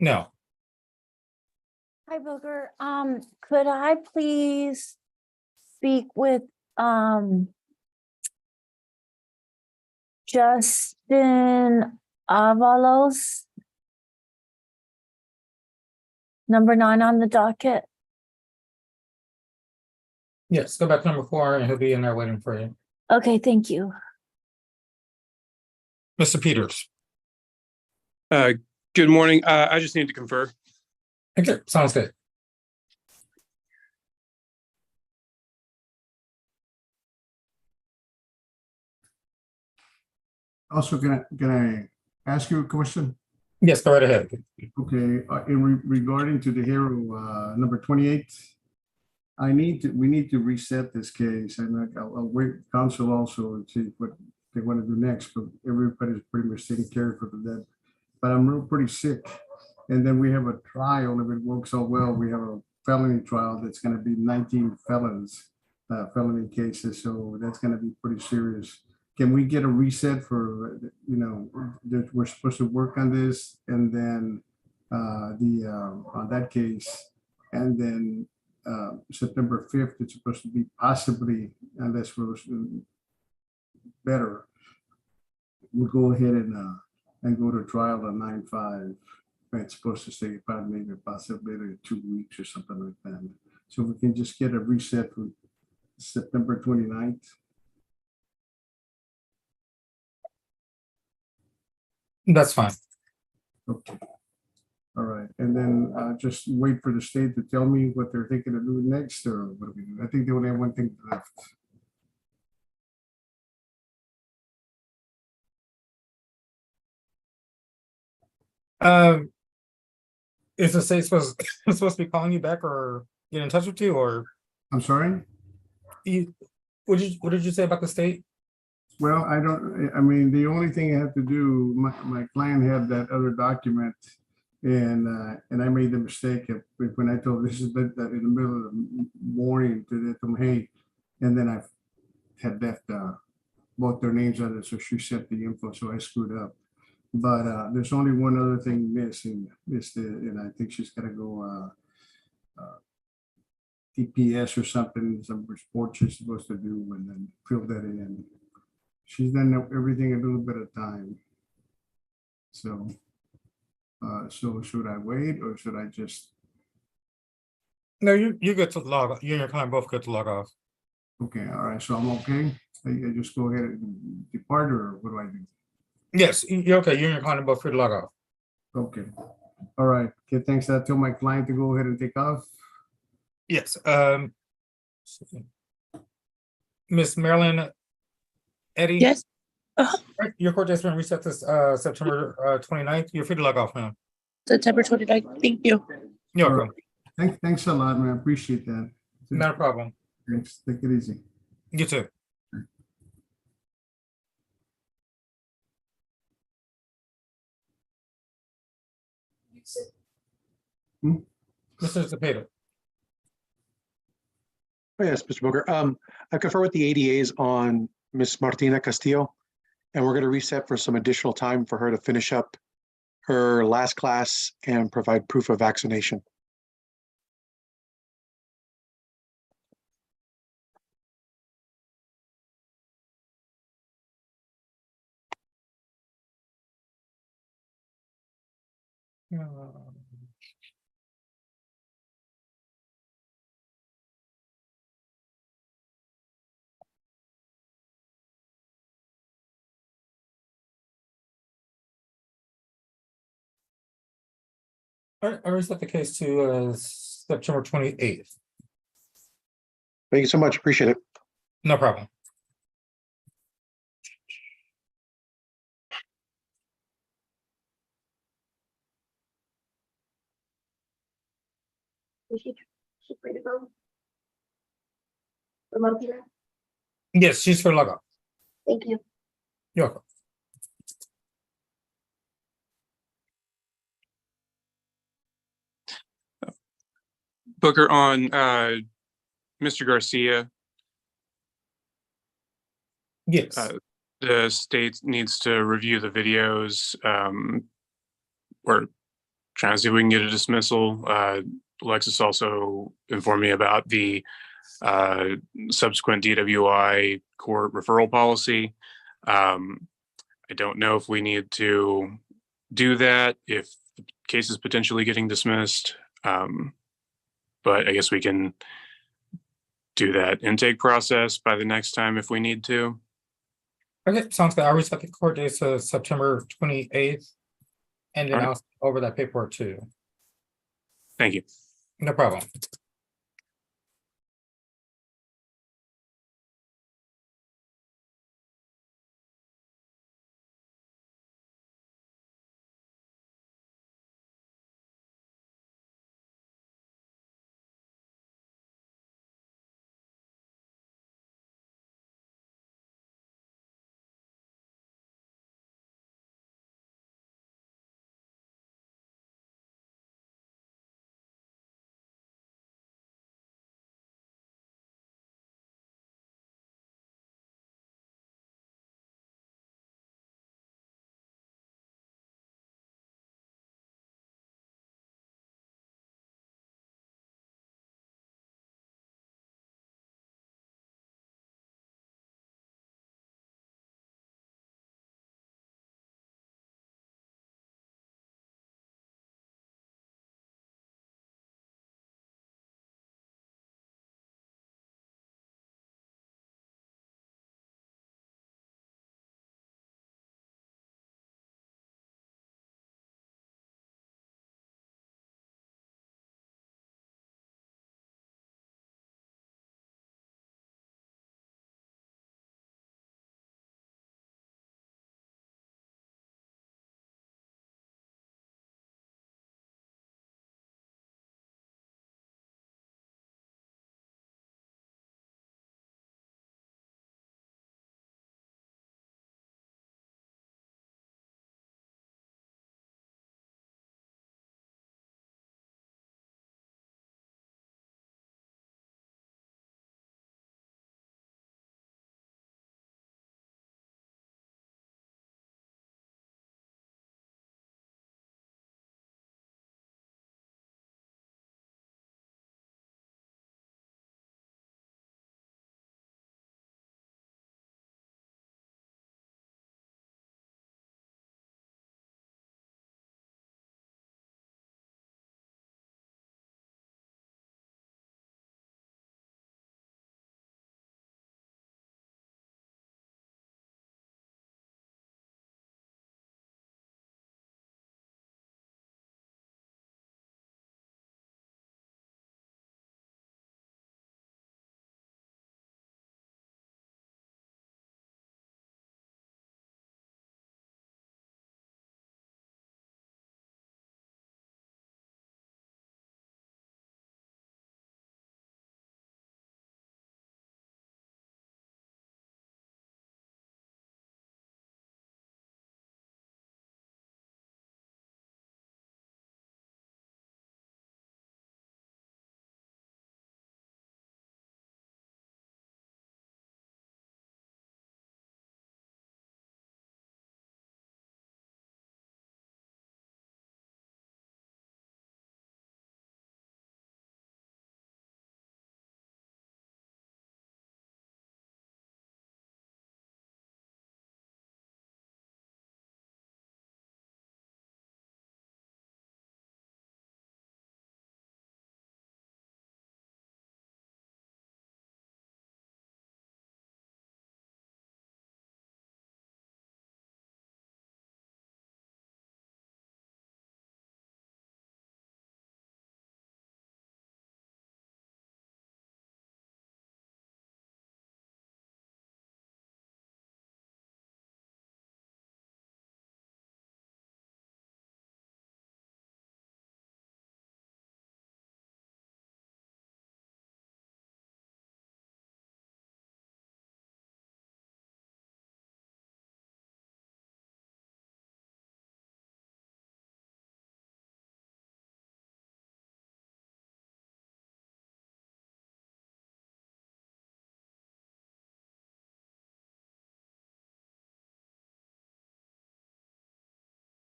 No. Hi, Booker. Could I please speak with, Justin Avalos? Number 9 on the docket. Yes, go back to number 4 and he'll be in there waiting for you. Okay, thank you. Mr. Peters. Good morning. I just need to confer. Okay, sounds good. Also, can I ask you a question? Yes, go right ahead. Okay, regarding to the hero, number 28, we need to reset this case, and I'll wait counsel also and see what they want to do next, but everybody's pretty much taken care of for that. But I'm pretty sick, and then we have a trial. If it works out well, we have a felony trial that's going to be 19 felony cases, so that's going to be pretty serious. Can we get a reset for, that we're supposed to work on this, and then on that case, and then September 5th, it's supposed to be possibly, unless we're better, we'll go ahead and go to trial on 9/5. It's supposed to stay about maybe possibly 2 weeks or something like that. So we can just get a reset for September 29th. That's fine. Okay. All right. And then just wait for the state to tell me what they're thinking of doing next, or what do we do? I think they only have one thing left. Is the state supposed to be calling you back or get in touch with you, or I'm sorry? What did you say about the state? Well, I mean, the only thing I have to do, my client had that other document, and I made the mistake of when I told this is in the middle of the morning to them, hey, and then I had left both their names on it, so she sent the info, so I screwed up. But there's only one other thing missing, and I think she's gonna go TPS or something, some report she's supposed to do, and then fill that in. She's done everything a little bit of time. So, so should I wait, or should I just? No, you get to log off. You and your client both get to log off. Okay, all right, so I'm okay. I just go ahead and depart, or what do I do? Yes, you're okay. You and your client are both free to log off. Okay, all right. Okay, thanks. I tell my client to go ahead and take off. Yes. Miss Marilyn Eddie. Yes. Your court has been reset this September 29th. You're free to log off now. September 29th. Thank you. You're welcome. Thanks a lot, man. I appreciate that. Not a problem. Thanks. Take it easy. You too. Mr. Zepeda. Oh, yes, Mr. Booker. I confer with the ADAs on Miss Martina Castillo, and we're going to reset for some additional time for her to finish up her last class and provide proof of vaccination. All right, I reset the case to September 28th. Thank you so much. Appreciate it. No problem. Is she free to go? For Martina? Yes, she's for log off. Thank you. You're welcome. Booker, on Mr. Garcia. Yes. The state needs to review the videos or trying to see if we can get a dismissal. Alexis also informed me about the subsequent DWI court referral policy. I don't know if we need to do that, if the case is potentially getting dismissed. But I guess we can do that intake process by the next time if we need to. Okay, sounds good. I'll reset the court date to September 28th. And then All right. I'll send over that paperwork too. Thank you. No problem.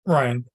Ryan.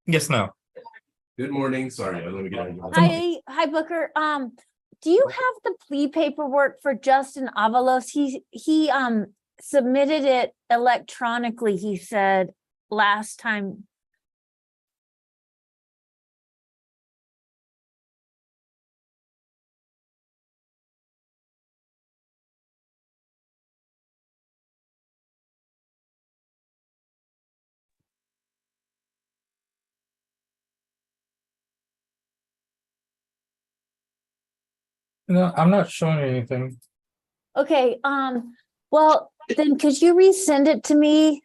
Yes, no. Good morning. Sorry, let me get. Hi, Booker. Do you have the plea paperwork for Justin Avalos? He submitted it electronically, he said last time. No, I'm not showing anything. Okay, well, then could you resend it to me?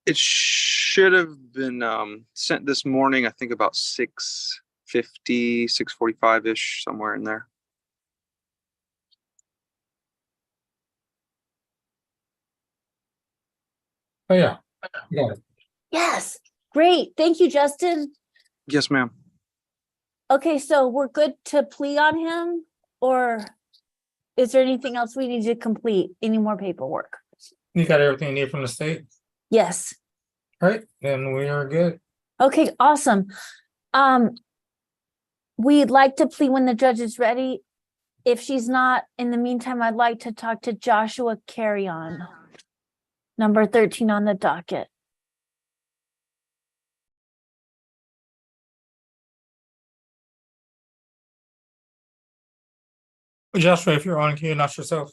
It should have been sent this morning, I think about 6:50, 6:45-ish, somewhere in there. Oh, yeah. Got it. Yes, great. Thank you, Justin. Yes, ma'am. Okay, so we're good to plea on him, or is there anything else we need to complete? Any more paperwork? You got everything you need from the state? Yes. All right, then we are good. Okay, awesome. We'd like to plea when the judge is ready. If she's not, in the meantime, I'd like to talk to Joshua Carrion, number 13 on the docket. Joshua, if you're on, can you announce yourself?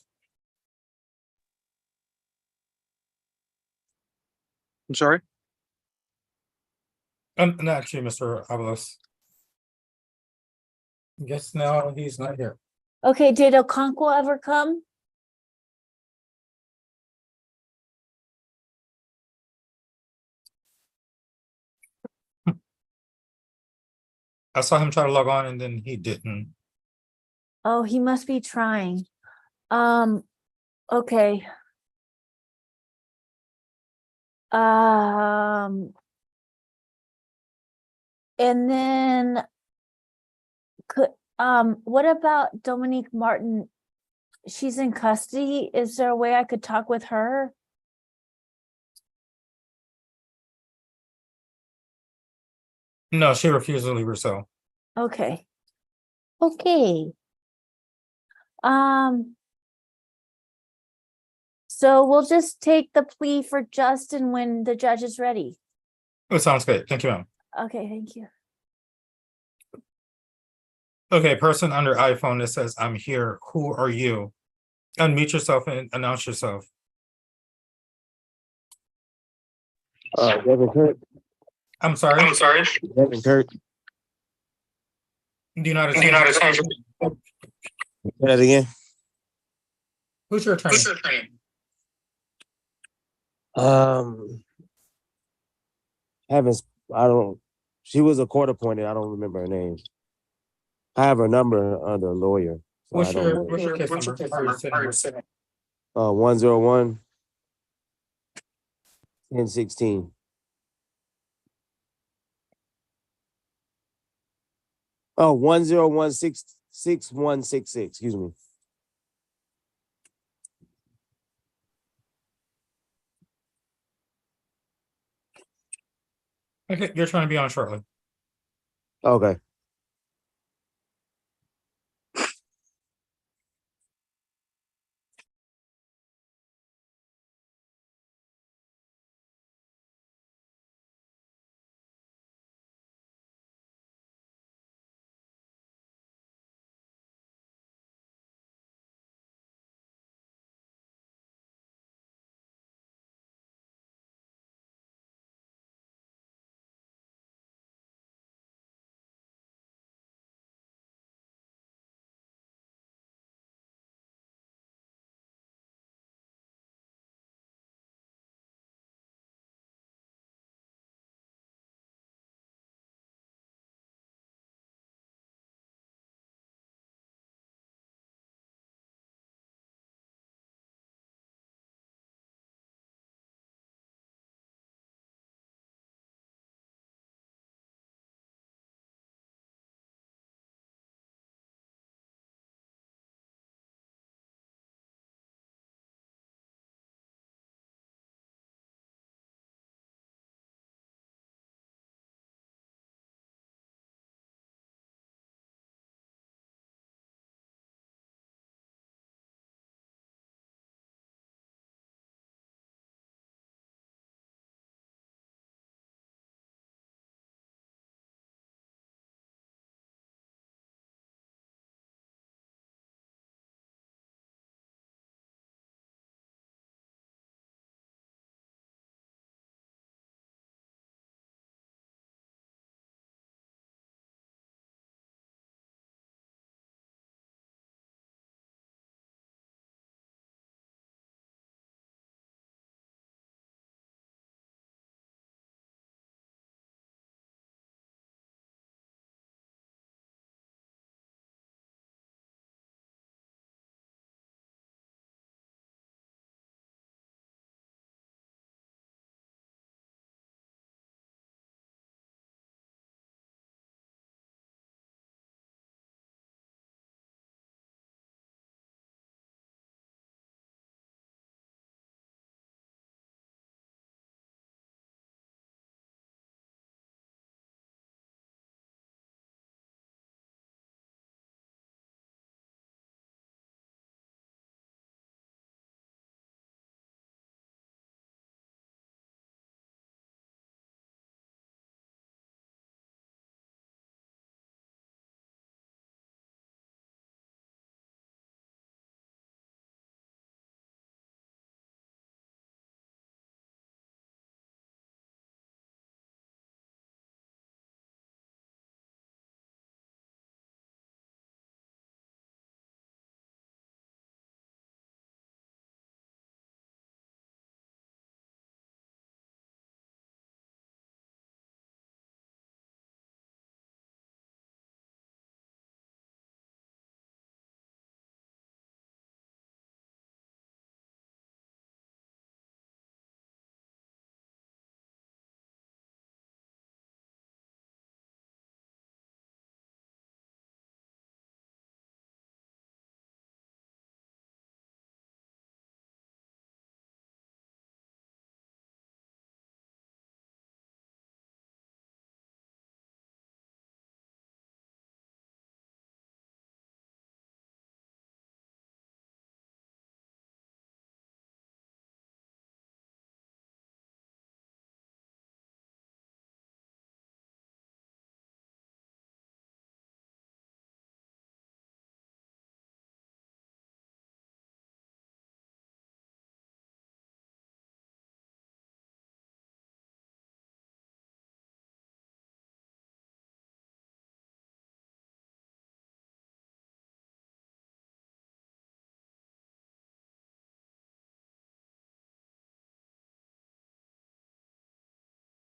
I'm sorry? Not you, Mr. Avalos. Guess now he's not here. Okay, did Okonkwo ever come? I saw him try to log on and then he didn't. Oh, he must be trying. Okay. And then what about Dominique Martin? She's in custody. Is there a way I could talk with her? No, she refused to leave her cell. Okay. Okay. So we'll just take the plea for Justin when the judge is ready. It sounds good. Thank you, ma'am. Okay, thank you. Okay, person under iPhone that says, I'm here. Who are you? Unmute yourself and announce yourself. Devin Kirk. I'm sorry. Devin Kirk. Do you know how to change? Say that again. Who's your attorney? Haven't I don't. She was a court appointed. I don't remember her name. I have her number under a lawyer. So What's your case number? 101 1016. Oh, 10166166. Excuse me. Okay, you're trying to be on shortly. Okay.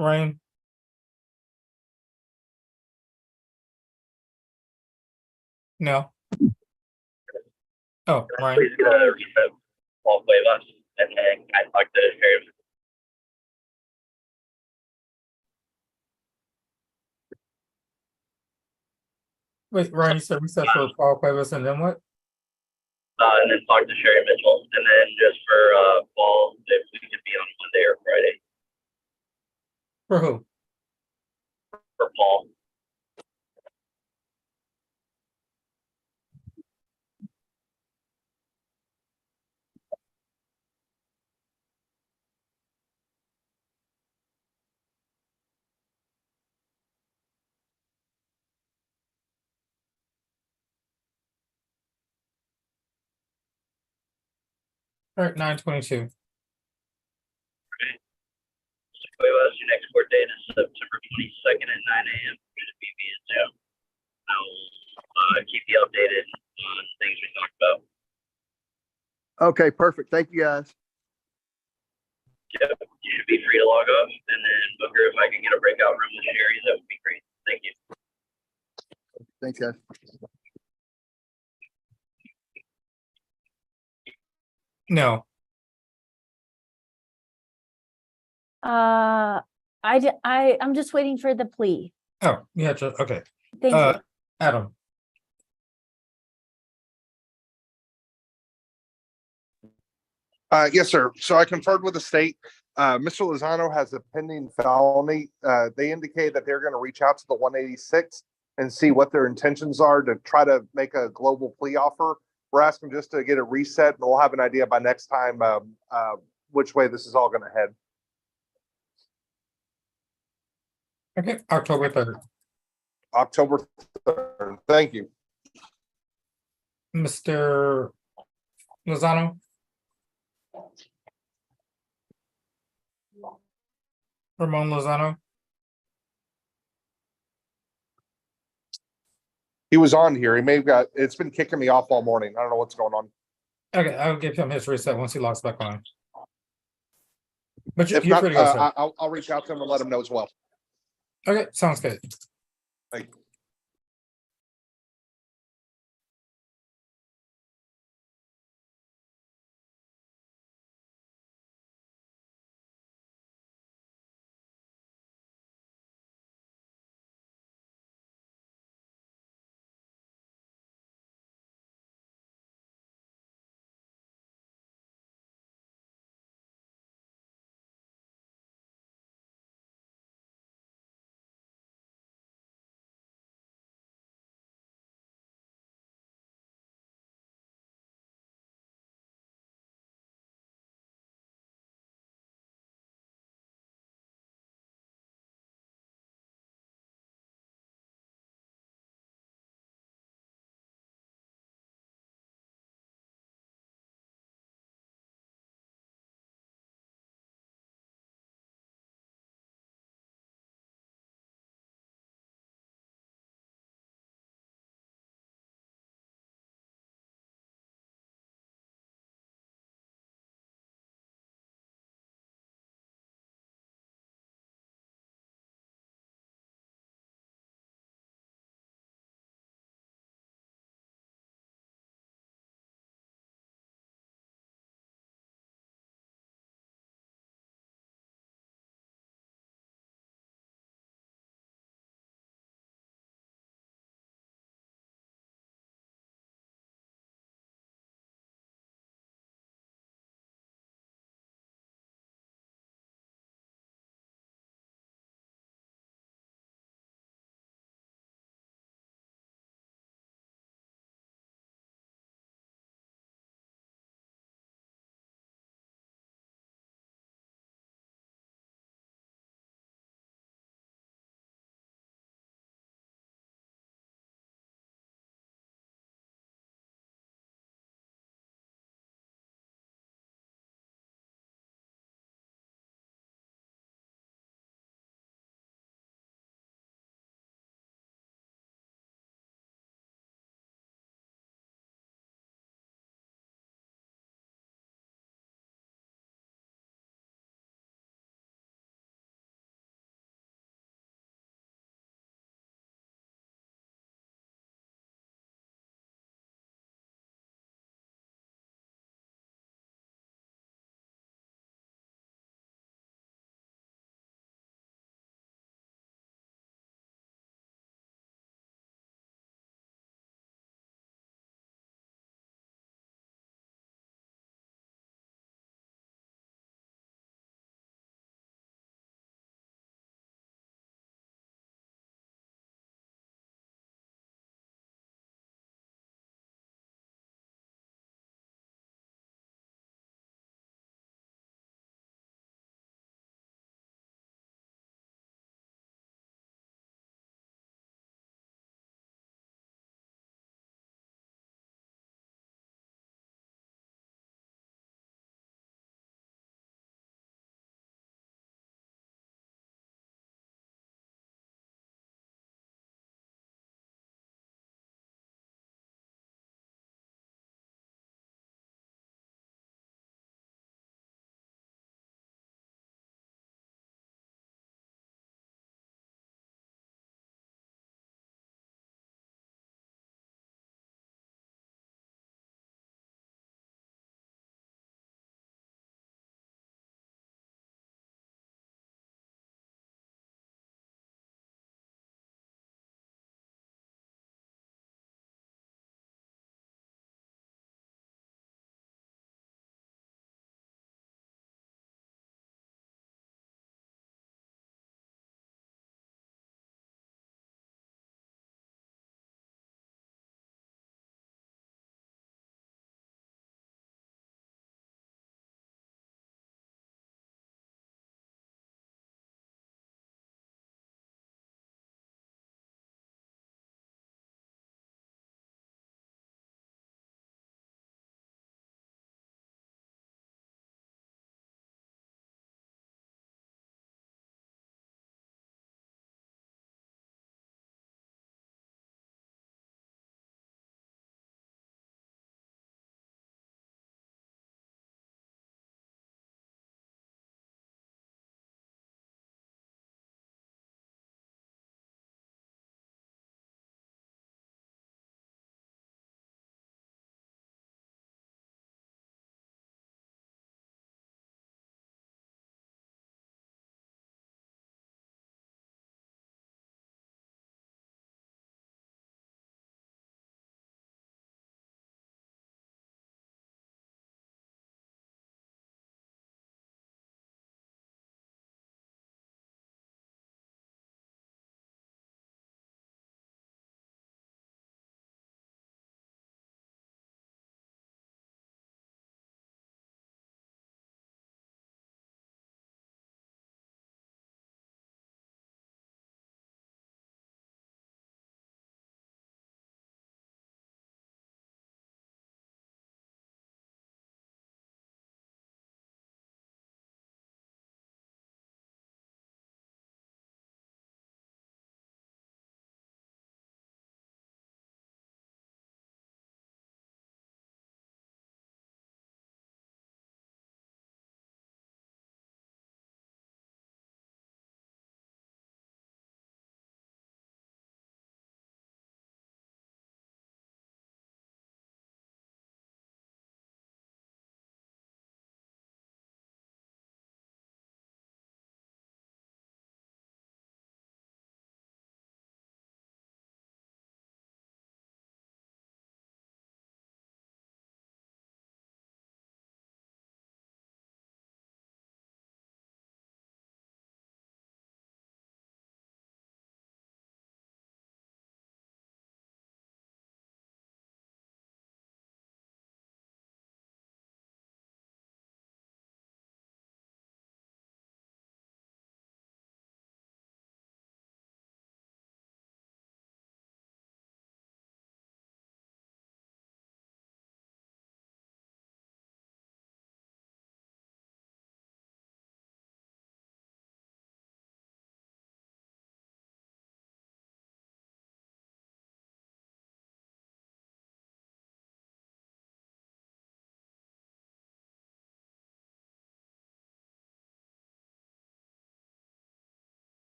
Ryan? No. Oh, Ryan. Please get a reset Paul Cuevas, and then I talked to Sheriff. Wait, Ryan, you said reset for Paul Cuevas and then what? And then talk to Sherry Mitchell, and then just for Paul, if we could be on Monday or Friday For who? for Paul. All right, 9:22. Cuevas, your next court date is September 22nd at 9 a.m. Should be via Zoom. I'll keep you updated on things we talked about. Okay, perfect. Thank you, guys. Yeah, you should be free to log off, and then Booker, if I can get a breakout room with Sherry, that would be great. Thank you. Thanks, guys. No. I'm just waiting for the plea. Oh, yeah, okay. Thank you. Adam. Yes, sir. So I conferred with the state. Mr. Lozano has a pending felony. They indicate that they're going to reach out to the 186 and see what their intentions are to try to make a global plea offer. We're asking just to get a reset, and we'll have an idea by next time which way this is all going to head. Okay, October 3rd. October 3rd. Thank you. Mr. Lozano? Ramon Lozano? He was on here. He may have got, it's been kicking me off all morning. I don't know what's going on. Okay, I'll give him his reset once he logs back on. But If you're not, free to go, sir. I'll reach out to him and let him know as well. Okay, sounds good. Thank you.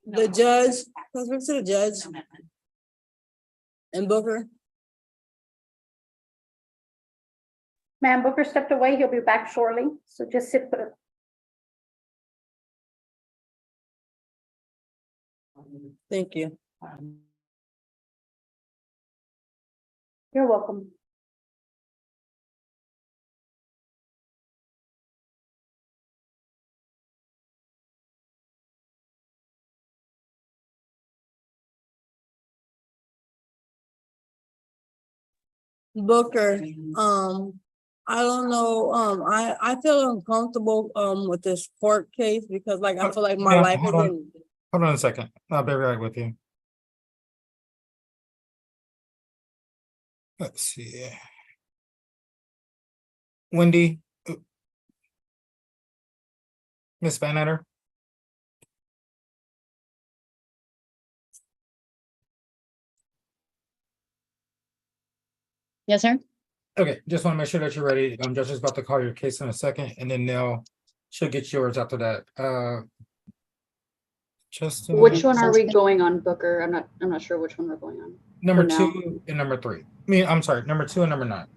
The judge, let's speak to the judge and Booker. Ma'am, Booker stepped away. He'll be back shortly. So just sit put. Thank you. You're welcome. Booker, I don't know, I feel uncomfortable, with this court case because like, I feel like my Yeah, life has hold on. been. Hold on a second. I'll be right with you. Let's see. Wendy. Miss Van Etter. Yes, sir. Okay, just want to make sure that you're ready. Judge is about to call your case in a second, and then she'll get yours after that. Justin. Which one are we going on, Booker? I'm not sure which one we're going on. Number for now. 2 and number 3. I mean, I'm sorry, number 2 and number 9.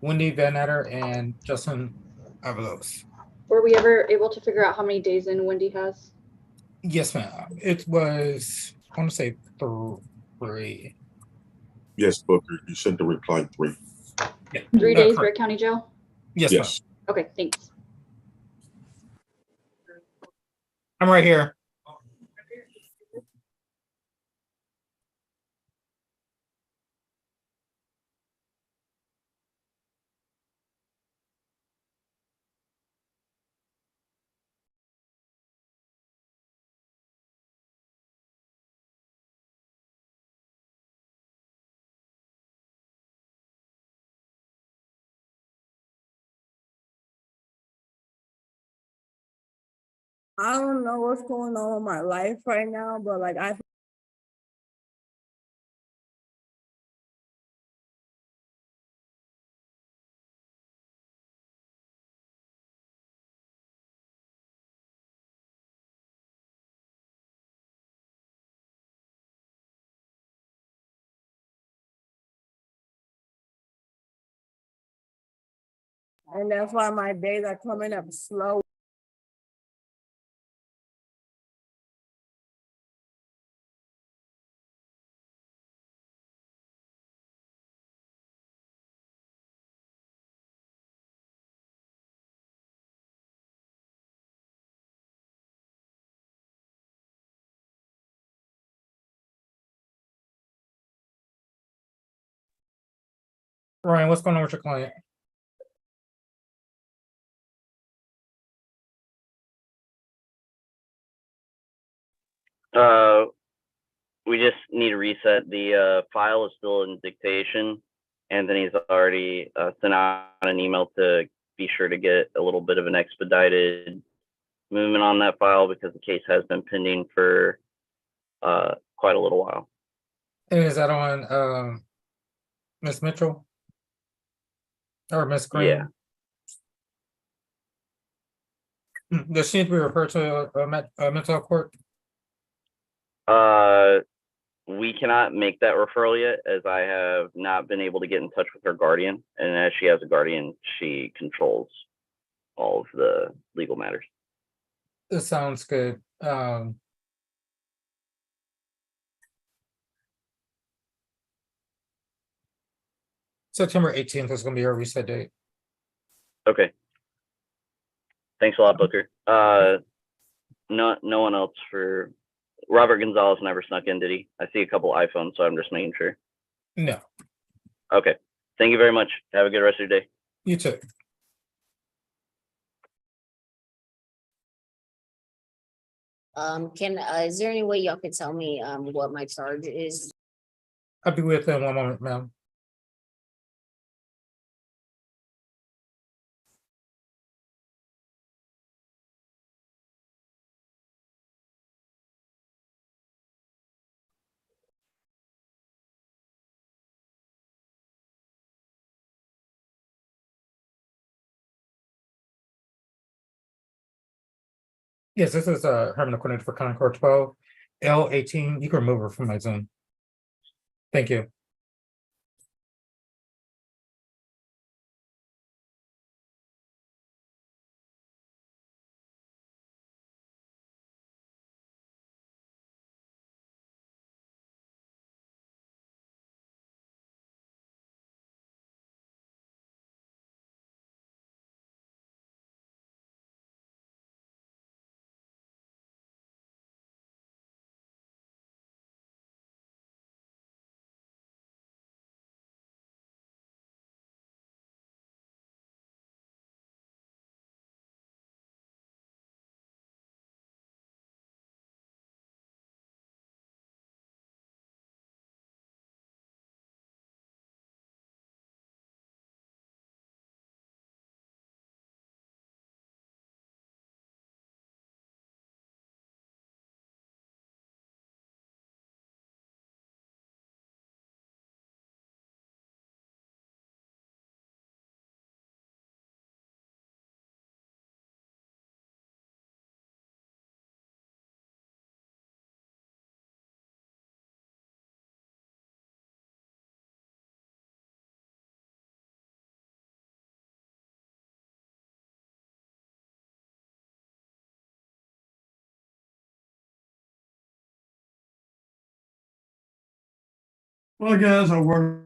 Wendy Van Etter and Justin Avalos. Were we ever able to figure out how many days in Wendy has? Yes, ma'am. It was, I want to say 3. Yes, Booker, you sent the reply 3. Yeah. 3 days, correct. Brick County Jail? Yes, Yes. Okay, thanks. I'm right here. I don't know what's going on with my life right now, but like I. And that's why my days are coming up slow. Ryan, what's going on with your client? We just need to reset. The file is still in dictation. Anthony's already sent out an email to be sure to get a little bit of an expedited movement on that file because the case has been pending for quite a little while. And is that on Miss Mitchell? Or Miss Green? Yeah. Does she need to be referred to a mental health court? We cannot make that referral yet, as I have not been able to get in touch with her guardian. And as she has a guardian, she controls all of the legal matters. This sounds good. September 18th is going to be our reset date. Okay. Thanks a lot, Booker. No one else for Robert Gonzalez never snuck in, did he? I see a couple iPhones, so I'm just making sure. No. Okay. Thank you very much. Have a good rest of your day. You too. Is there any way y'all can tell me what my charge is? I'll be with you in one moment, ma'am. Yes, this is Herman, the coordinator for Concord 12. L18, you can remove her from my Zoom. Thank you. Well, guys, I'll work.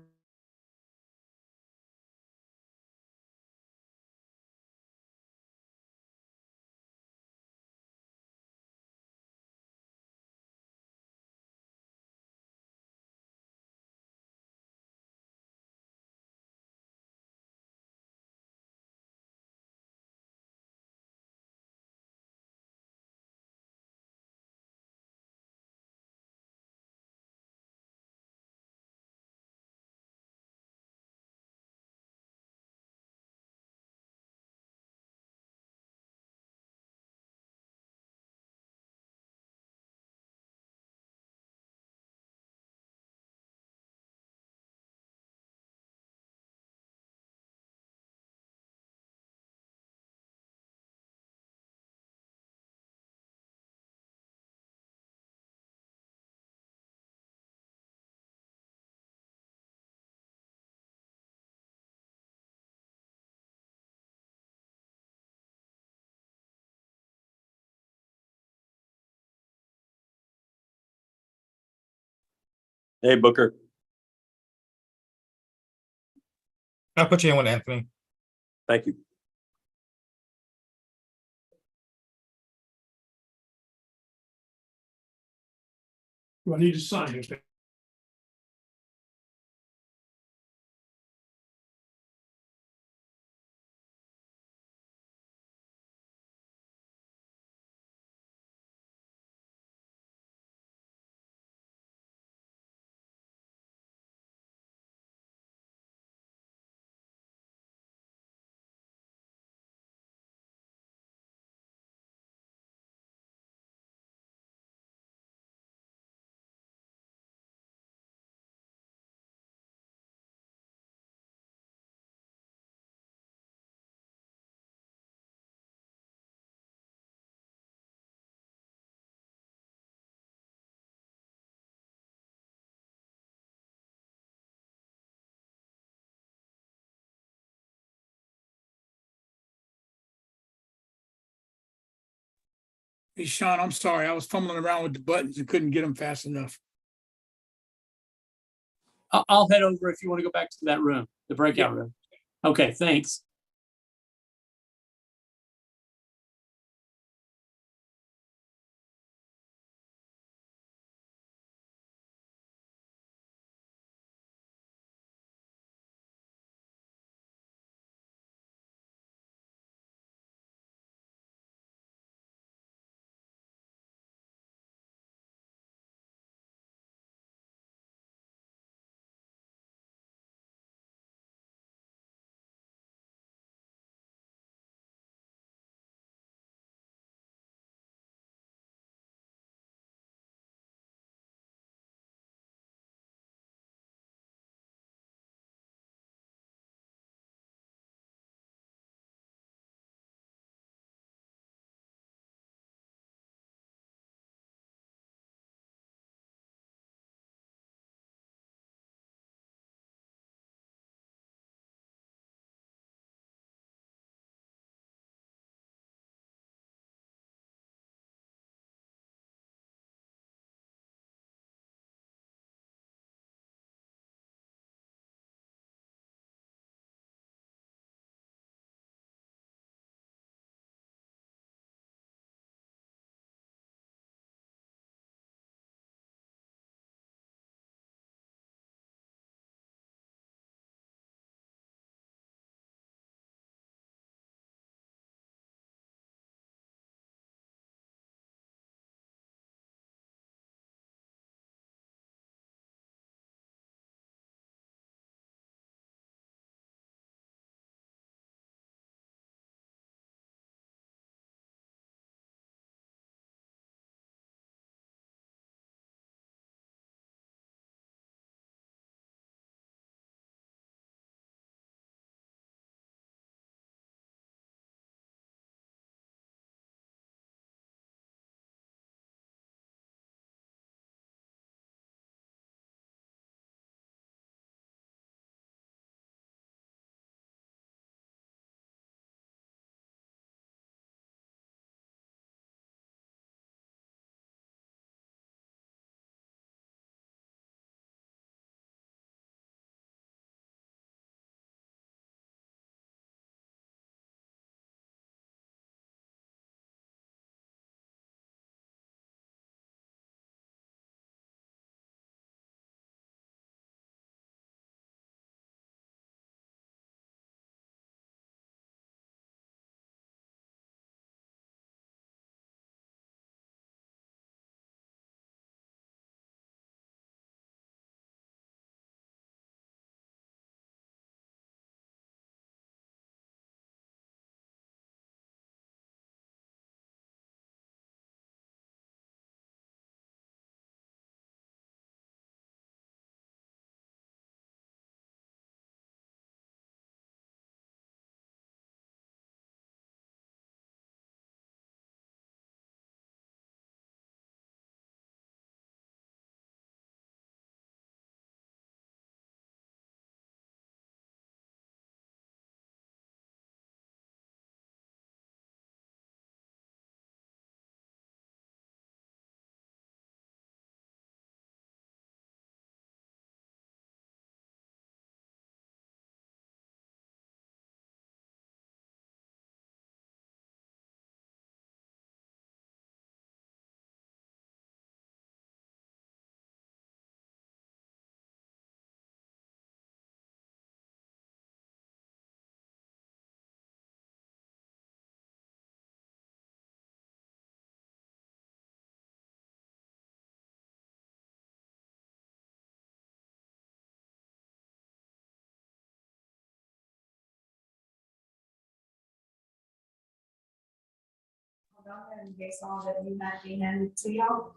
Hey, Booker. I'll put you in with Anthony. Thank you. Do I need to sign it? Hey, Sean, I'm sorry. I was fumbling around with the buttons and couldn't get them fast enough. I'll head over if you want to go back to that room, the breakout room. Okay, thanks. And they saw that you had the hand to y'all.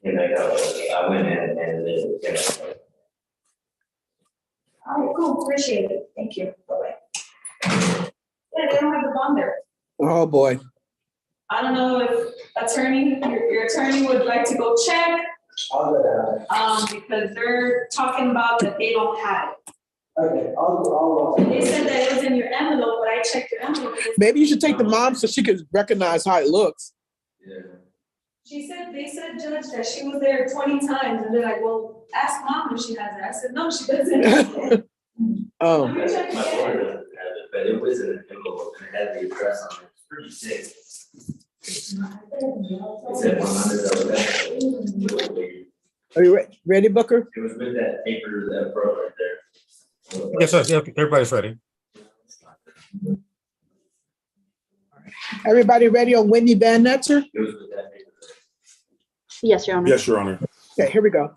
And I went in and then. Oh, cool, appreciate it. Thank you. Bye-bye. Yeah, they don't have the bond there. Oh, boy. I don't know if your attorney would like to go check. Because they're talking about that they don't have it. Okay, I'll. They said that it was in your envelope, but I checked your envelope. Maybe you should take the mom so she can recognize how it looks. They said, Judge, that she was there 20 times, and they're like, well, ask mom if she has it. I said, no, she doesn't. Oh. My lawyer doesn't have it, but it was in an envelope and it had the address on it. It's pretty sick. It said $100. Are you ready, Booker? It was with that paper that broke right there. Yes, sir. Yep, everybody's ready. Everybody ready on Wendy Van Netzer? It was with that paper. Yes, Your Honor. Yes, Your Honor. Okay, here we go.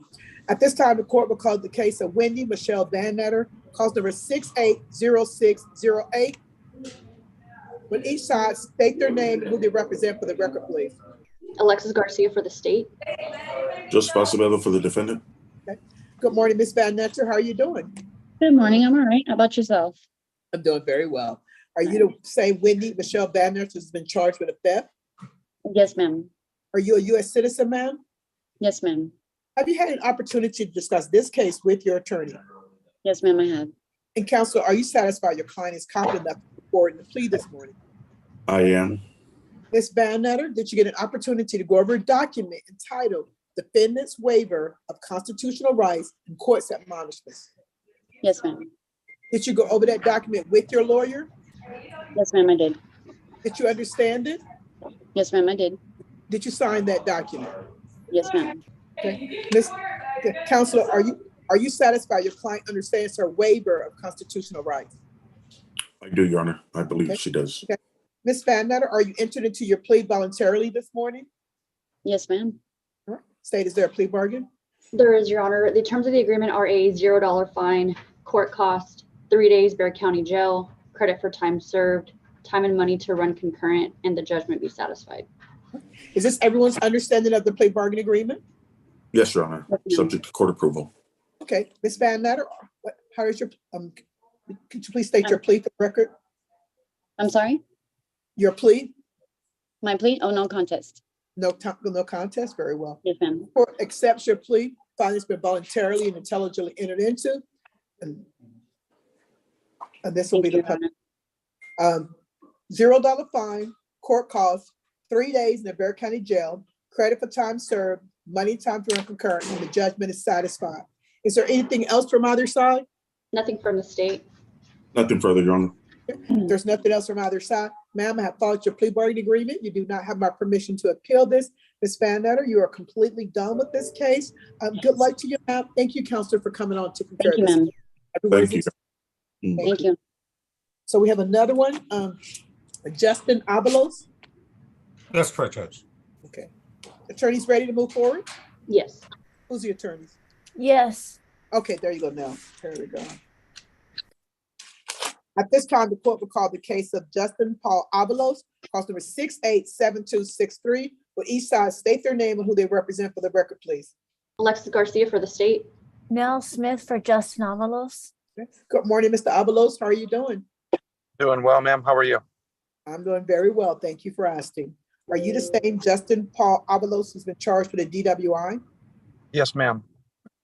At this time, the court will call the case of Wendy Michelle Van Netter, cause number 680608. When each side state their name and who they represent for the record, please. Alexis Garcia for the state. Joseph Acevedo for the defendant. Okay. Good morning, Ms. Van Netter. How are you doing? Good morning. I'm all right. How about yourself? I'm doing very well. Are you the same Wendy Michelle Van Netter has been charged with a theft? Yes, ma'am. Are you a U.S. citizen, ma'am? Yes, ma'am. Have you had an opportunity to discuss this case with your attorney? Yes, ma'am, I have. And counsel, are you satisfied your client is competent enough to report in the plea this morning? I am. Ms. Van Netter, did you get an opportunity to go over a document entitled Defendant's Waiver of Constitutional Rights and Court's Admonishments? Yes, ma'am. Did you go over that document with your lawyer? Yes, ma'am, I did. Did you understand it? Yes, ma'am, I did. Did you sign that document? Yes, ma'am. Okay. Counselor, are you satisfied your client understands her waiver of constitutional rights? I do, Your Honor. I believe Okay. she does. Okay. Ms. Van Netter, are you entered into your plea voluntarily this morning? Yes, ma'am. All right. State, is there a plea bargain? There is, Your Honor. The terms of the agreement are a $0 fine, court cost, 3 days Bexar County Jail, credit for time served, time and money to run concurrent, and the judgment be satisfied. Is this everyone's understanding of the plea bargain agreement? Yes, Your Honor. Subject to court approval. Okay, Ms. Van Netter, how is your, could you please state your plea for the record? I'm sorry? Your plea? My plea? Oh, no contest. No contest, very well. Yes, ma'am. Court accepts your plea, find it's been voluntarily and intelligently entered into. And this will be the $0 fine, court costs, 3 days in the Bexar County Jail, credit for time served, money time to run concurrent, and the judgment is satisfied. Is there anything else from either side? Nothing from the state. Nothing further, Your Honor. There's nothing else from either side. Ma'am, I have followed your plea bargain agreement. You do not have my permission to appeal this. Ms. Van Netter, you are completely done with this case. Good luck to you, ma'am. Thank you, Counselor, for coming on to compare Thank you, this. ma'am. Thank you. Thank you. So we have another one, Justin Avalos. That's correct, Judge. Okay. Attorneys ready to move forward? Yes. Who's the attorneys? Yes. Okay, there you go now. There we go. At this time, the court will call the case of Justin Paul Avalos, cause number 687263. Will each side state their name and who they represent for the record, please? Alexis Garcia for the state. Nell Smith for Justin Avalos. Okay. Good morning, Mr. Avalos. How are you doing? Doing well, ma'am. How are you? I'm doing very well. Thank you for asking. Are you the same Justin Paul Avalos who's been charged with a DWI? Yes, ma'am.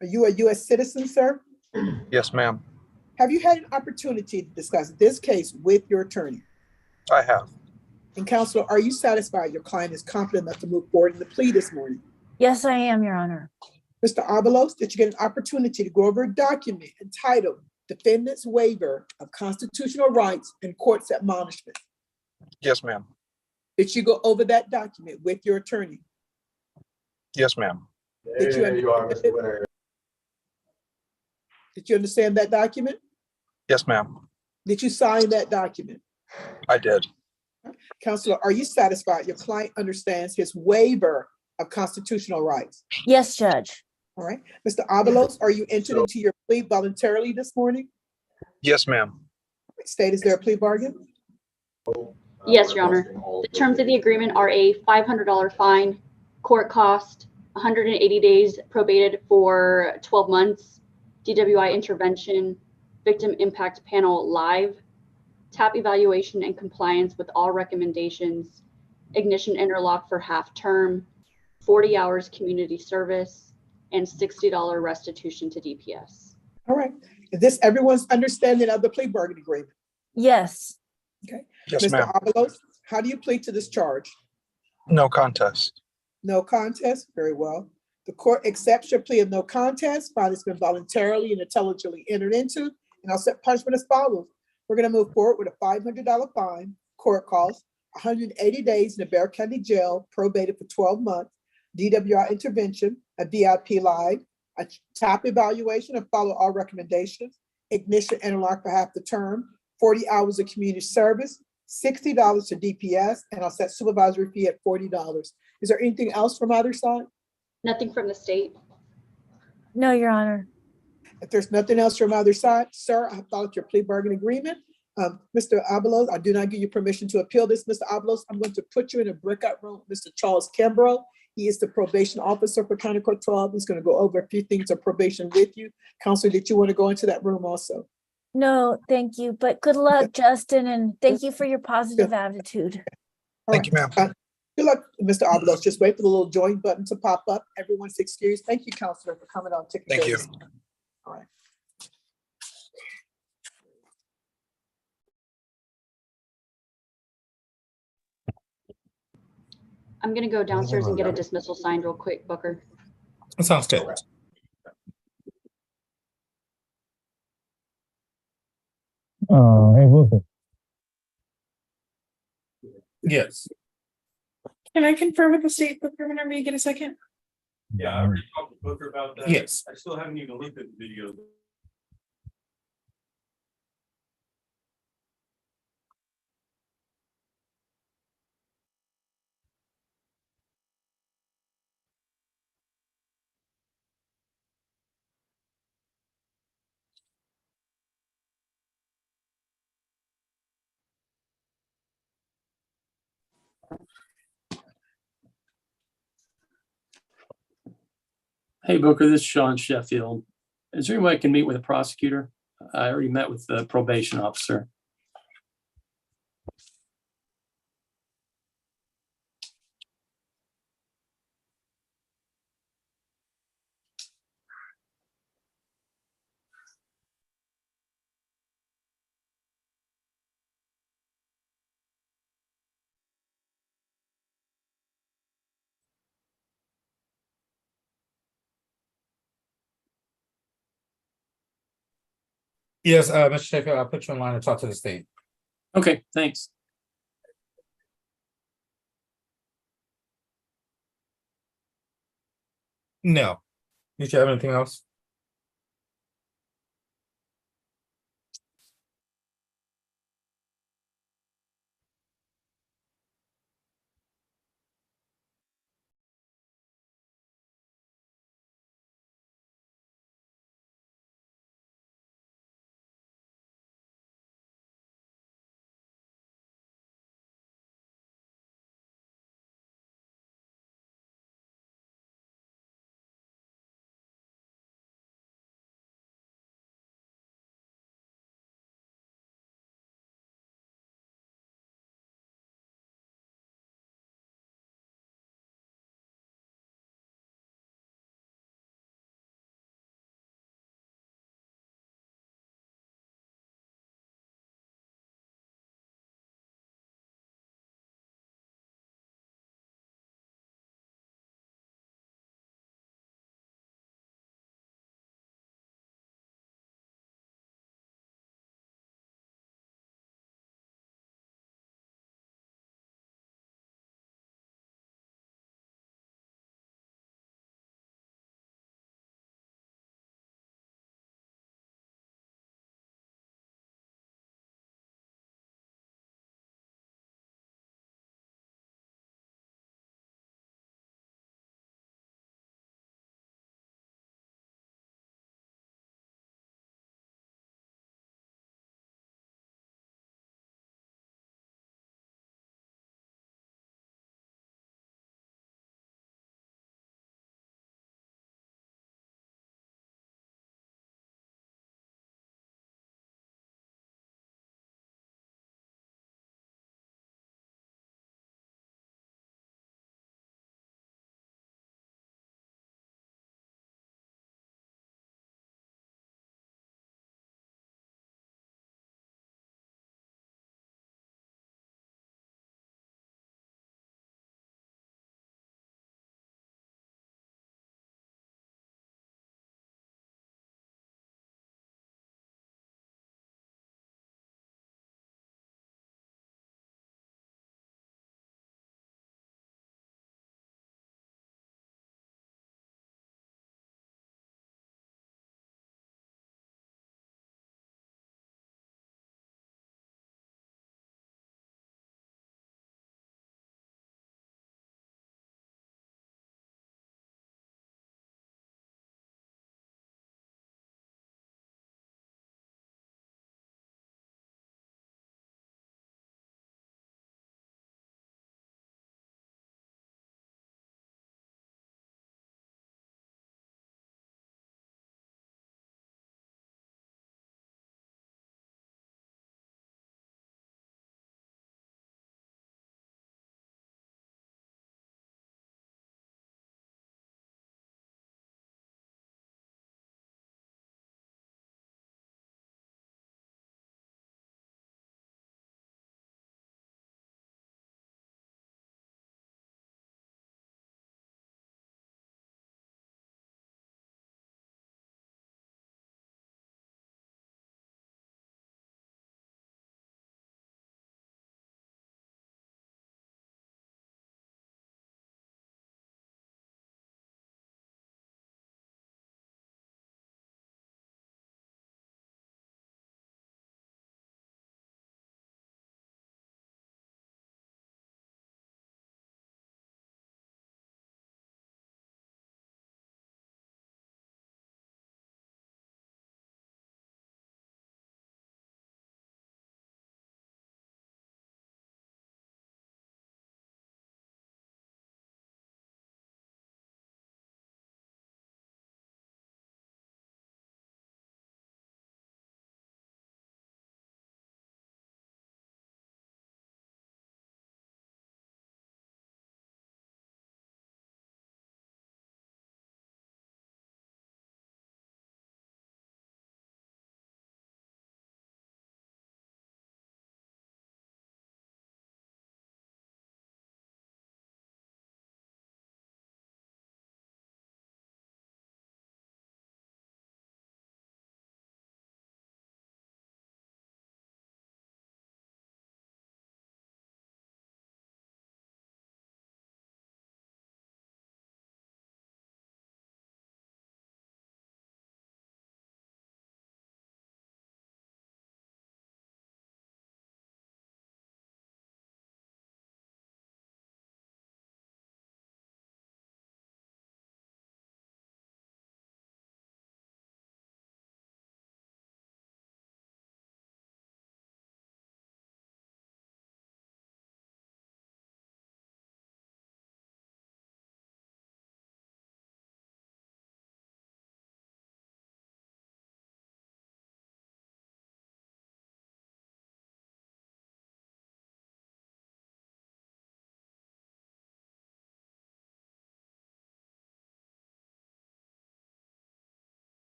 Are you a U.S. citizen, sir? Yes, ma'am. Have you had an opportunity to discuss this case with your attorney? I have. And counselor, are you satisfied your client is competent enough to move forward in the plea this morning? Yes, I am, Your Honor. Mr. Avalos, did you get an opportunity to go over a document entitled Defendant's Waiver of Constitutional Rights and Court's Admonishment? Yes, ma'am. Did you go over that document with your attorney? Yes, ma'am. Did you understand that document? Yes, ma'am. Did you sign that document? I did. Counselor, are you satisfied your client understands his waiver of constitutional rights? Yes, Judge. All right. Mr. Avalos, are you entered into your plea voluntarily this morning? Yes, ma'am. State, is there a plea bargain? Yes, Your Honor. The terms of the agreement are a $500 fine, court cost, 180 days probated for 12 months, DWI intervention, victim impact panel live, TAP evaluation and compliance with all recommendations, ignition interlock for half term, 40 hours community service, and $60 restitution to DPS. All right. Is this everyone's understanding of the plea bargaining agreement? Yes. Okay. Yes, Mr. ma'am. Avalos, how do you plead to this charge? No contest. No contest, very well. The court accepts your plea of no contest, fine has been voluntarily and intelligently entered into, and I'll set punishment as follows. We're gonna move forward with a $500 fine, court costs, 180 days in the Bexar County Jail, probated for 12 months, DWI intervention, a VIP live, a TAP evaluation and follow all recommendations, ignition interlock for half the term, 40 hours of community service, $60 to DPS, and I'll set supervisory fee at $40. Is there anything else from either side? Nothing from the state. No, Your Honor. If there's nothing else from either side, sir, I have followed your plea bargaining agreement. Mr. Avalos, I do not give you permission to appeal this. Mr. Avalos, I'm going to put you in a breakout room with Mr. Charles Kimbrough. He is the probation officer for County Court 12. He's going to go over a few things of probation with you. Counselor, did you want to go into that room also? No, thank you. But good luck, Justin, and thank you for your positive attitude. Thank you, ma'am. Good luck, Mr. Avalos. Just wait for the little join button to pop up. Everyone's excused. Thank you, Counselor, for coming on. Thank you. All right. I'm gonna go downstairs and get a dismissal signed real quick, Booker. That sounds good. Hey, Booker. Yes. Can I confirm with the state booker whenever you get a second? Yeah, I already talked to Booker about that. Yes. I still haven't even looked at the video. Hey, Booker, this is Sean Sheffield. Is there any way I can meet with a prosecutor? I already met with the probation officer. Yes, Mr. Sheffield, I'll put you in line to talk to the state. Okay, thanks. No. Did you have anything else?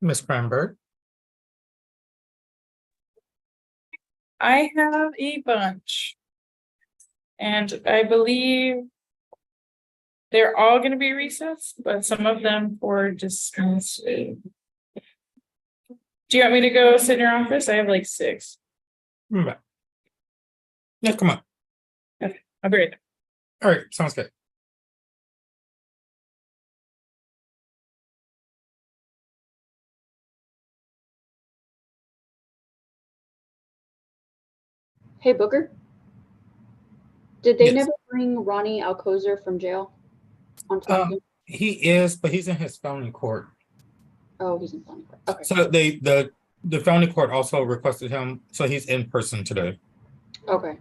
Ms. Cranberg. I have a bunch. And I believe they're all gonna be recessed, but some of them for dismissal. Do you want me to go sit in your office? I have like 6. Yeah, come on. Okay, I'll be right there. All right, sounds good. Hey, Booker? Did they Yes. never bring Ronnie Alcozer from jail onto my team? He is, but he's in his felony court. Oh, he's in felony court. Okay. So the felony court also requested him, so he's in person today. Okay.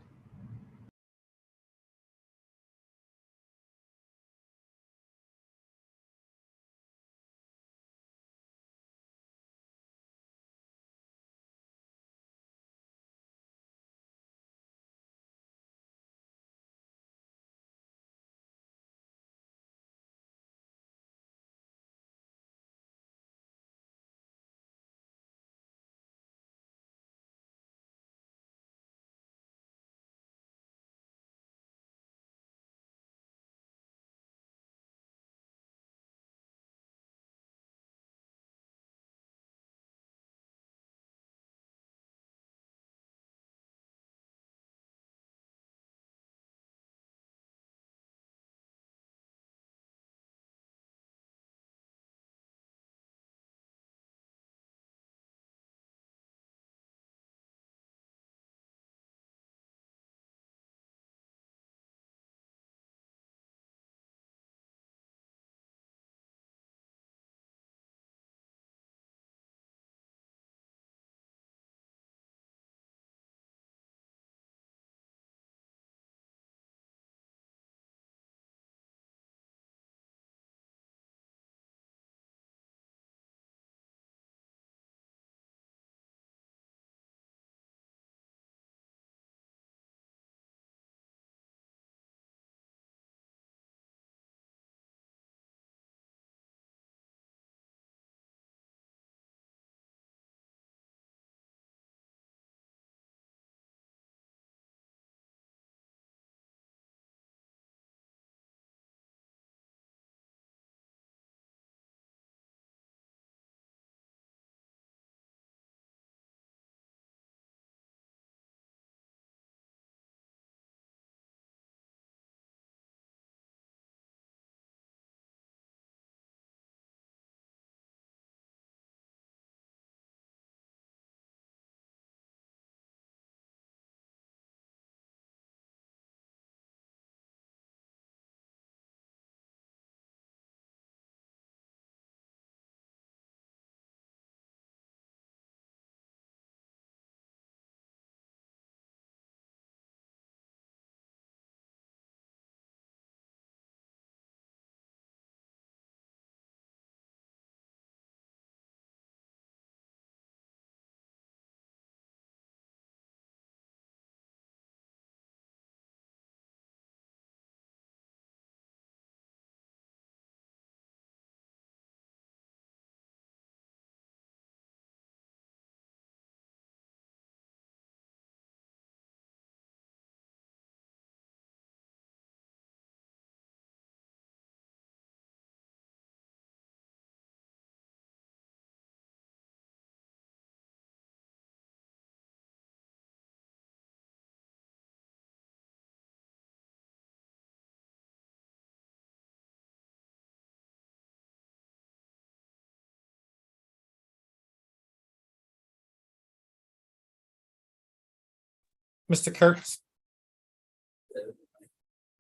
Mr. Kurtz.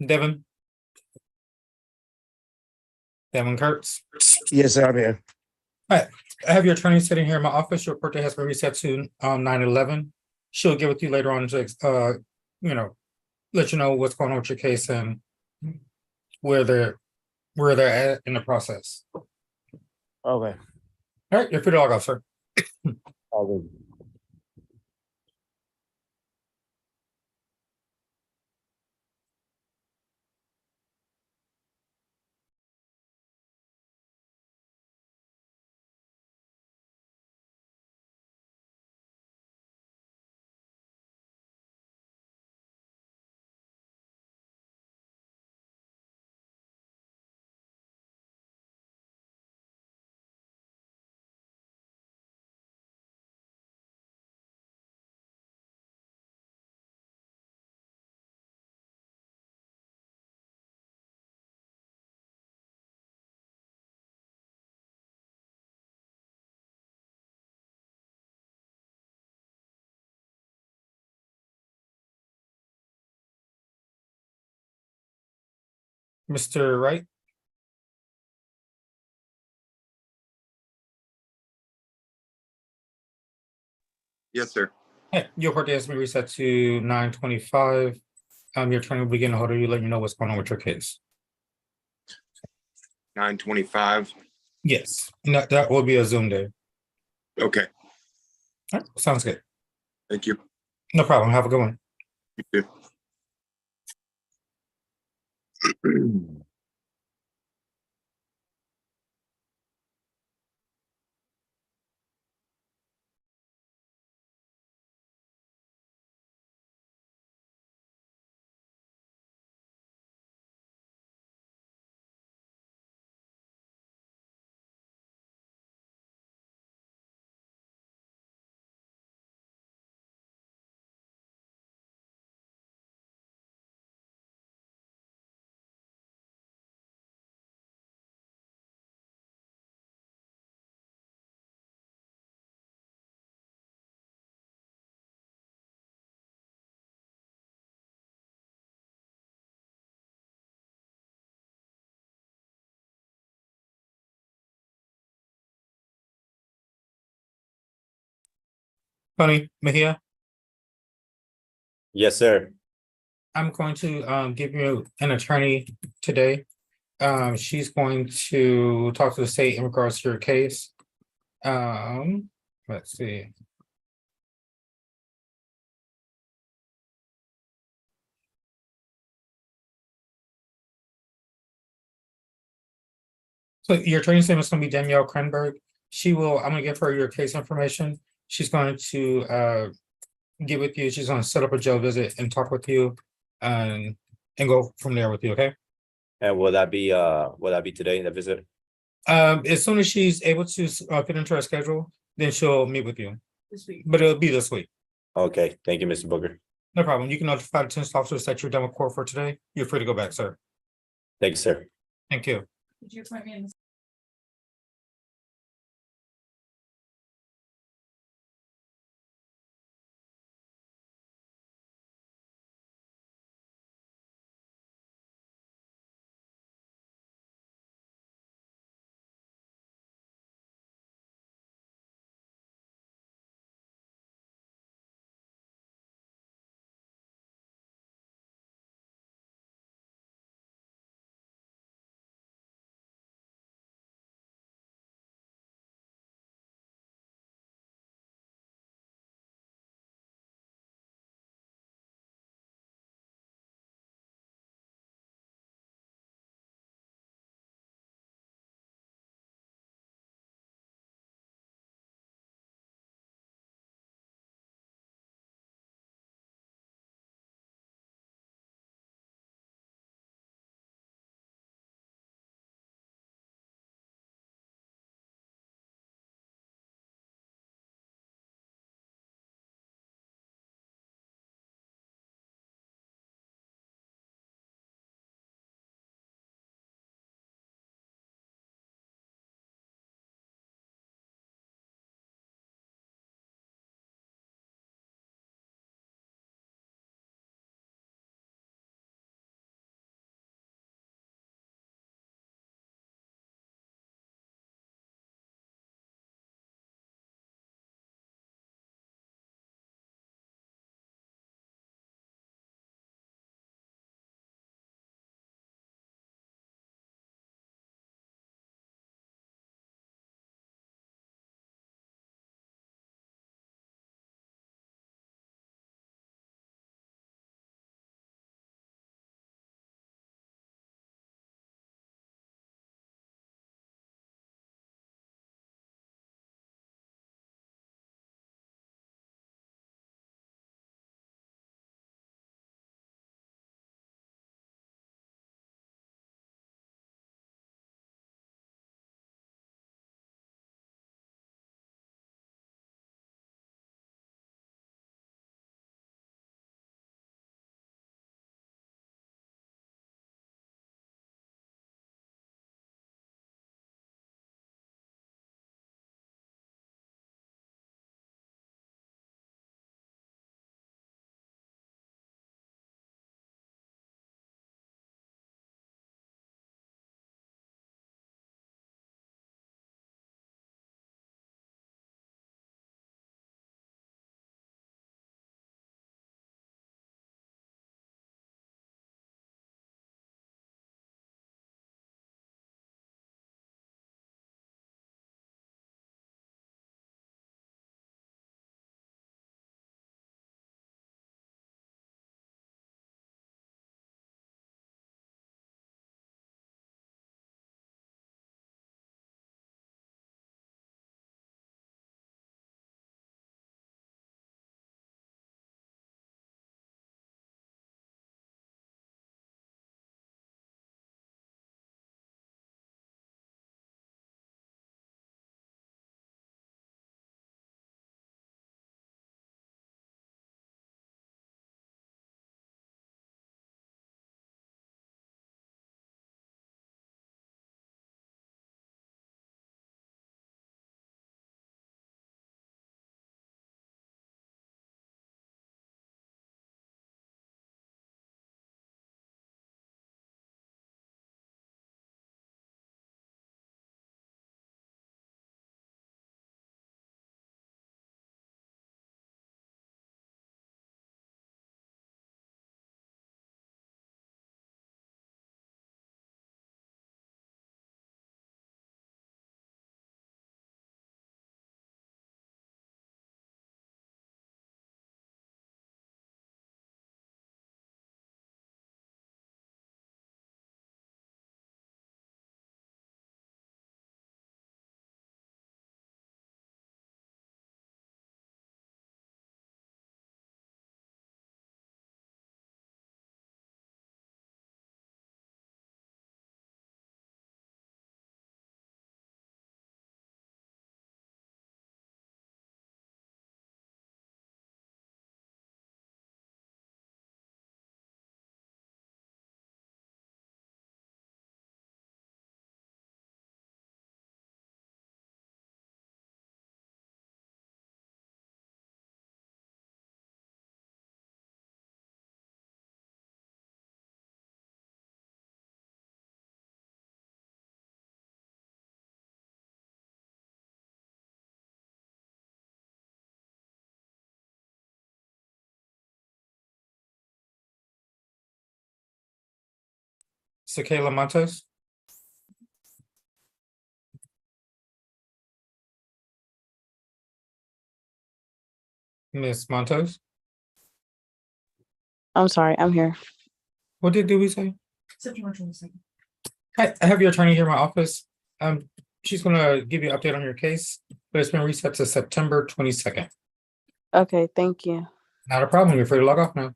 Devin. Devin Kurtz. Yes, sir, I'm here. All right, I have your attorney sitting here in my office. Your court date has been reset to 9/11. She'll get with you later on to let you know what's going on with your case and where they're at in the process. Okay. All right, you're free to log off, sir. All good. Mr. Wright? Yes, sir. Hey, your court date has been reset to 9:25. Your attorney will begin to hold you, let you know what's going on with your case. 9:25. Yes, and that will be a Zoom day. Okay, All right, sounds good. thank you. No problem. Have a good one. You too. Tony Mejia, Yes, sir. I'm going to give you an attorney today. She's going to talk to the state in regards to your case. Let's see. So your attorney's name is going to be Danielle Krenberg. I'm gonna give her your case information. She's going to get with you. She's gonna set up a jail visit and talk with you and go from there with you, okay? And will that be today, the visit? As soon as she's able to fit into her schedule, then she'll meet with you. This week. But it'll be this week. Okay, thank you, Mr. Booker. No problem. You can notify the attention officers that you're done with court for today. You're free to go back, sir. Thank you, sir. Thank you. Did you appoint me in the Sakayla Montes. Ms. Montes, I'm sorry, I'm here. what did we say? September 22nd. I have your attorney here in my office. She's gonna give you an update on your case, but it's been reset to September 22nd. Okay, thank you. Not a problem. You're free to log off now.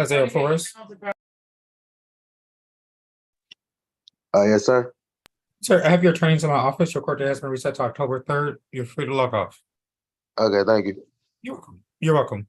Isaiah Flores. Yes, sir. Sir, I have your attorneys in my office. Your court date has been reset to October 3rd. You're free to log off. Okay, thank you. You're welcome. You're welcome.